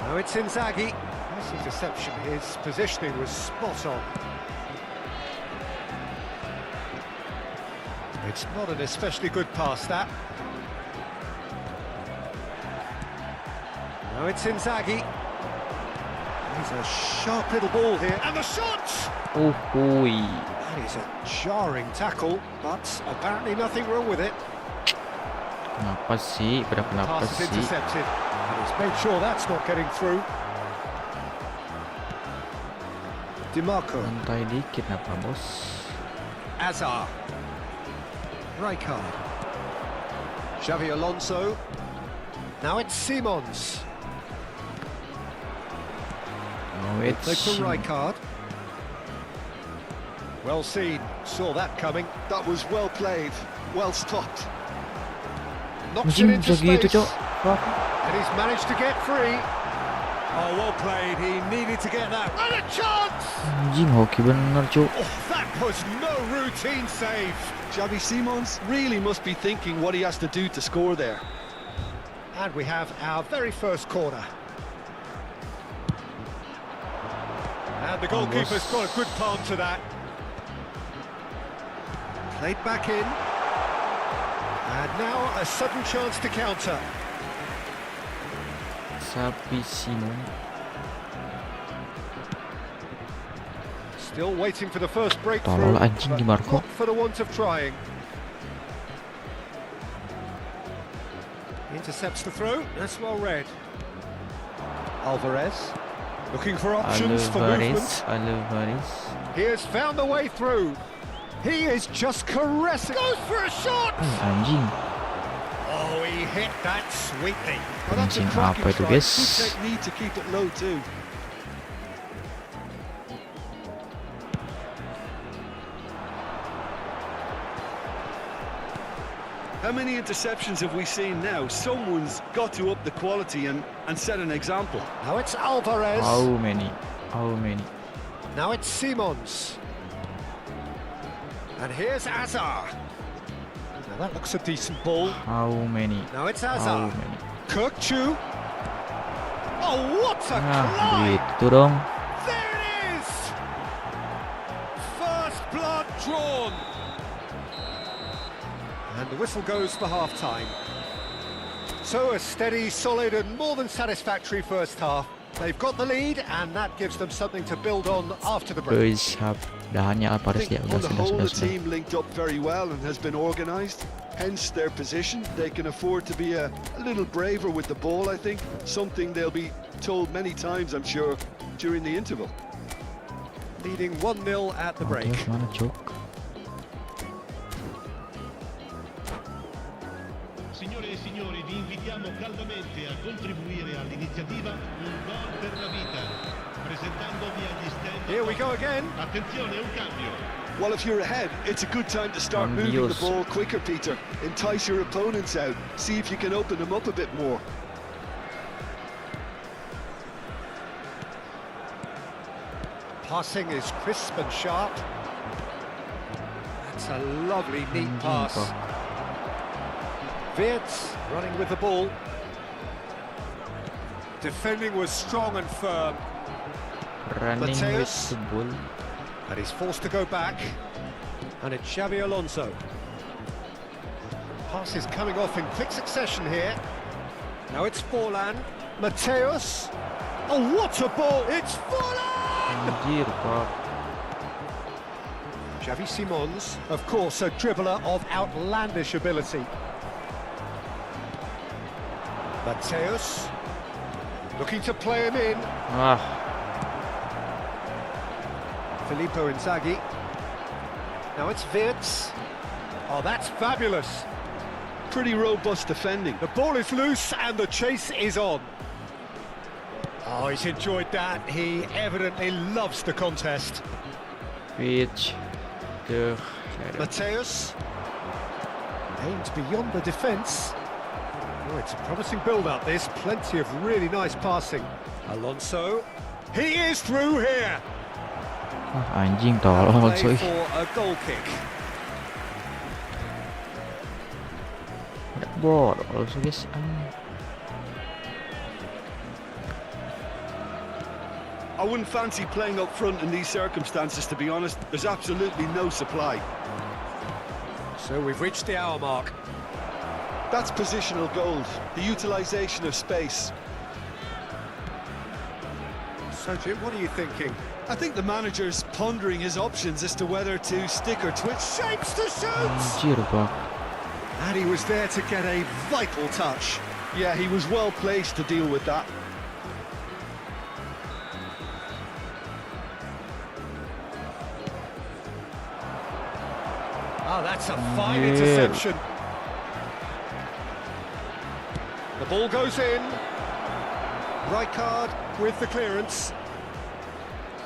Now it's Inzaghi. Nice interception. His positioning was spot on. It's not an especially good pass, that. Now it's Inzaghi. He's a sharp little ball here. And the shot! Oh, hui. That is a jarring tackle, but apparently nothing wrong with it. Kenapa sih? Kenapa Pass is sih? intercepted. And he's made sure that's not getting through. DiMarco. Santai dikit kenapa, bos? Hazard. Rijkaard. Xavi Alonso. Now it's Simons. Oh, Play it's for Rijkaard. Well seen. Saw that coming. that was well played, well stopped. Knocks it Anjing into bisa gitu, space. Cok. Fuck. And he's managed to get free. Oh, well played. He needed to get that. And a chance! Anjing hoki bener, Cok. Oh, that was no routine save. Xavi Simons really must be thinking what he has to do to score there. And we have our very first corner. And the goalkeeper's got a good palm to that. Played back in. And now a sudden chance to counter. Sapi Simon. Still waiting for the first Tolol breakthrough. anjing but di Marco. not for the want of trying. Intercepts the throw. That's well read. Alvarez. Looking for options for movement. Alvarez. He has found the way through. He is just caressing. Goes for a shot. Anjing. Oh, he hit that sweetly. Well, that's a Anjing cracking apa itu, strike. guys? Good technique to keep it low too. How many interceptions have we seen now? Someone's got to up the quality and set an example. Now it's Alvarez. How many? How many? Now it's Simons. And here's Hazard. Now that looks a decent ball. How many? Now it's How Hazard. many? Kukcu. Oh, what a Ah, climb! gitu dong. There it is! First blood drawn. And the whistle goes for half-time. So a steady, solid and more than satisfactory first half. They've got the lead and that gives them something to build on after the break. Guys, dahannya I Alvarez think ya. on Udah, the whole, the sudah. team linked up very well and has been organised. Hence their position. They can afford to be a little braver with the ball, I think. Something they'll be told many times, I'm sure, during the interval. Leading 1-0 at the break. Terus mana Cuk? Signore e signori, vi invitiamo caldamente a contribuire all'iniziativa Un Gol per la Vita, presentandovi agli stand. Here we go again. Attenzione, un cambio. Well, if you're ahead, it's a good time to start moving the ball quicker, Peter. Entice your opponents out. See if you can open them up a bit more. Passing is crisp and sharp. That's a lovely, neat pass. Wirtz running with the ball. Defending was strong and firm. Running with Mateus. the ball. And he's forced to go back. And it's Xabi Alonso. Pass is coming off in quick succession here. Now it's Forlan. Mateus. Oh, what a ball! It's Forlan! Anjir, Pak. Xavi Simons, of course, a dribbler of outlandish ability. Mateus. Looking to play him in. Ah, Filippo Inzaghi. Now it's Wirtz. Oh, that's fabulous. Pretty robust defending. The ball is loose and the chase is on. Oh, he's enjoyed that. He evidently loves the contest. pitch. Tuh. Mateus. Aimed beyond the defence. Oh, it's a promising build-up, this. Plenty of really nice passing. Alonso. He is through here. Ah, anjing tolong Alonso. Play for a goal kick. Ada bot Alonso guys. I wouldn't fancy playing up front in these circumstances, to be honest. There's absolutely no supply. So we've reached the hour mark. That's positional gold, the utilisation of space. So Jim, what are you thinking? I think the manager's pondering his options as to whether to stick or twitch. Shapes to shoot! Anjir, Pak. And he was there to get a vital touch. Yeah, he was well placed to deal with that. Oh, that's a fine Yeah. interception. The ball goes in. Rijkaard with the clearance.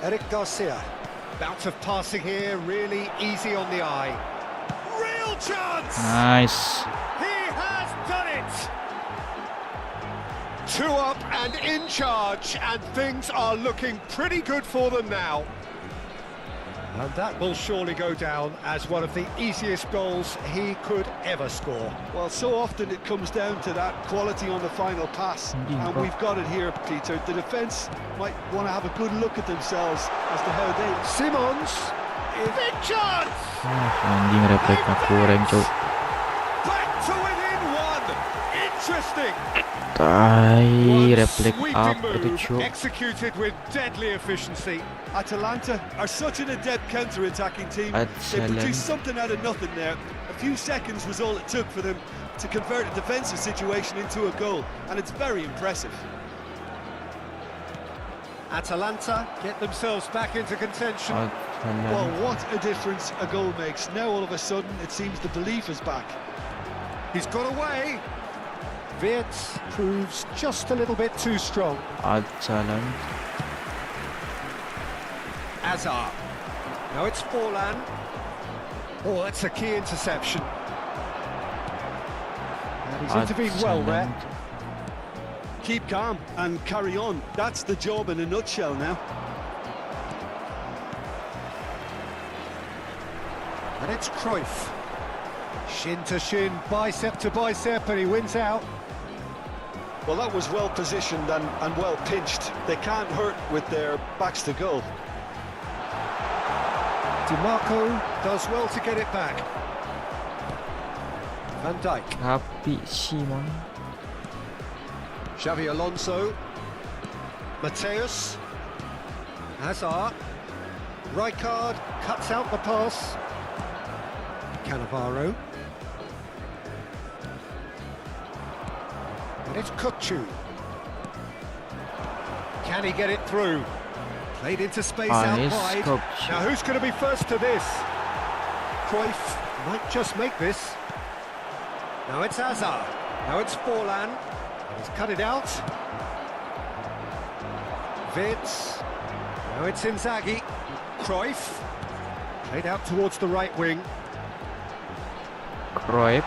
Eric Garcia. Bout of passing here, really easy on the eye. Real chance! Nice. He has done it! 2 up and in charge, and things are looking pretty good for them now. And that will surely go down as one of the easiest goals he could ever score. Well, so often it comes down to that quality on the final pass. And we've got it here, Peter. The defence might want to have a good look at themselves as to how they... Simons, big chance! Anjing refleksnya kurang Cuk. Back to within 1. Interesting. Tai refleks Sweeping apa itu move, Cuk. executed with deadly efficiency. Atalanta are such an adept counter-attacking team. They produced something out of nothing there. A few seconds was all it took for them to convert a defensive situation into a goal, and it's very impressive. Atalanta get themselves back into contention. Well, what a difference a goal makes. Now all of a sudden it seems the belief is back. He's got away. Wirtz proves just a little bit too strong. Atalanta. Azar. Now it's Forlan. Oh, that's a key interception. And he's intervened well there. Keep calm and carry on. That's the job in a nutshell now. And it's Cruyff. Shin to shin, bicep to bicep, and he wins out. Well, that was well positioned and well pinched. They can't hurt with their backs to goal. DiMarco does well to get it back. Van Dijk. Tapi Simon. Xavi Alonso. Mateus. Hazard. Rijkaard cuts out the pass. Cannavaro. And it's Kukçu. Can he get it through? Played into space out It's wide. Kukçu. Now who's going to be first to this? Cruyff might just make this. Now it's Hazard. Now it's Forlan. He's cut it out. Vitz. Now it's Inzaghi. Cruyff. Played out towards the right wing. Cruyff.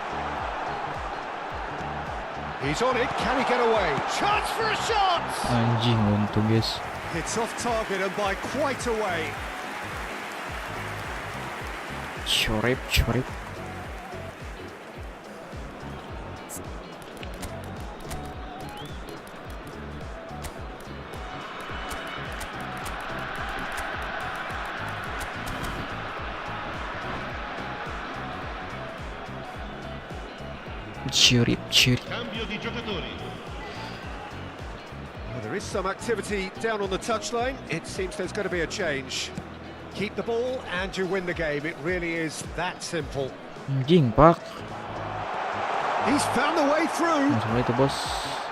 He's on it. Can he get away? Chance for a shot! Anjing untung guys. It's off target and by quite a way. Chorip. Chirip. Cambio di giocatori. Well, there is some activity down on the touchline. It seems there's going to be a change. Keep the ball and you win the game. It really is that simple. Anjing pak. He's found the way through. Langsung itu bos.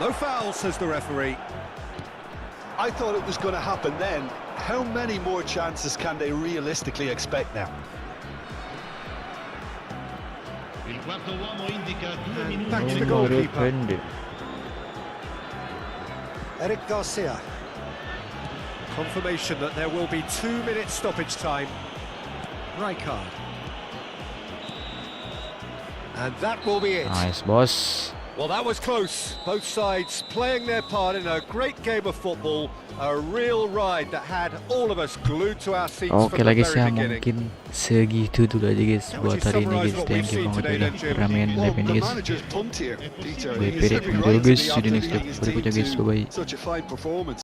No foul, says the referee. I thought it was going to happen then. How many more chances can they realistically expect now? Il quarto uomo indica 2 And minuti back to di the recupero. goalkeeper. Pendek. Eric Garcia. Confirmation that there will be 2 minutes stoppage time. Rijkaard. And that will be it. Nice bos. Well, that was close. Both sides playing their part in a great game of football. A real ride that had all of us glued to our seats Oke from lah the guys very ya, beginning. mungkin segitu dulu aja guys How would buat you hari ini summarise guys. what Thank we've you seen banget today udah then, Jim? ramean Well, live ini the guys. manager's pumped here, Peter. Gue He has Pere every dulu right to guys, be see you after next leading clip his berikutnya team guys, to bye bye. such a fine performance.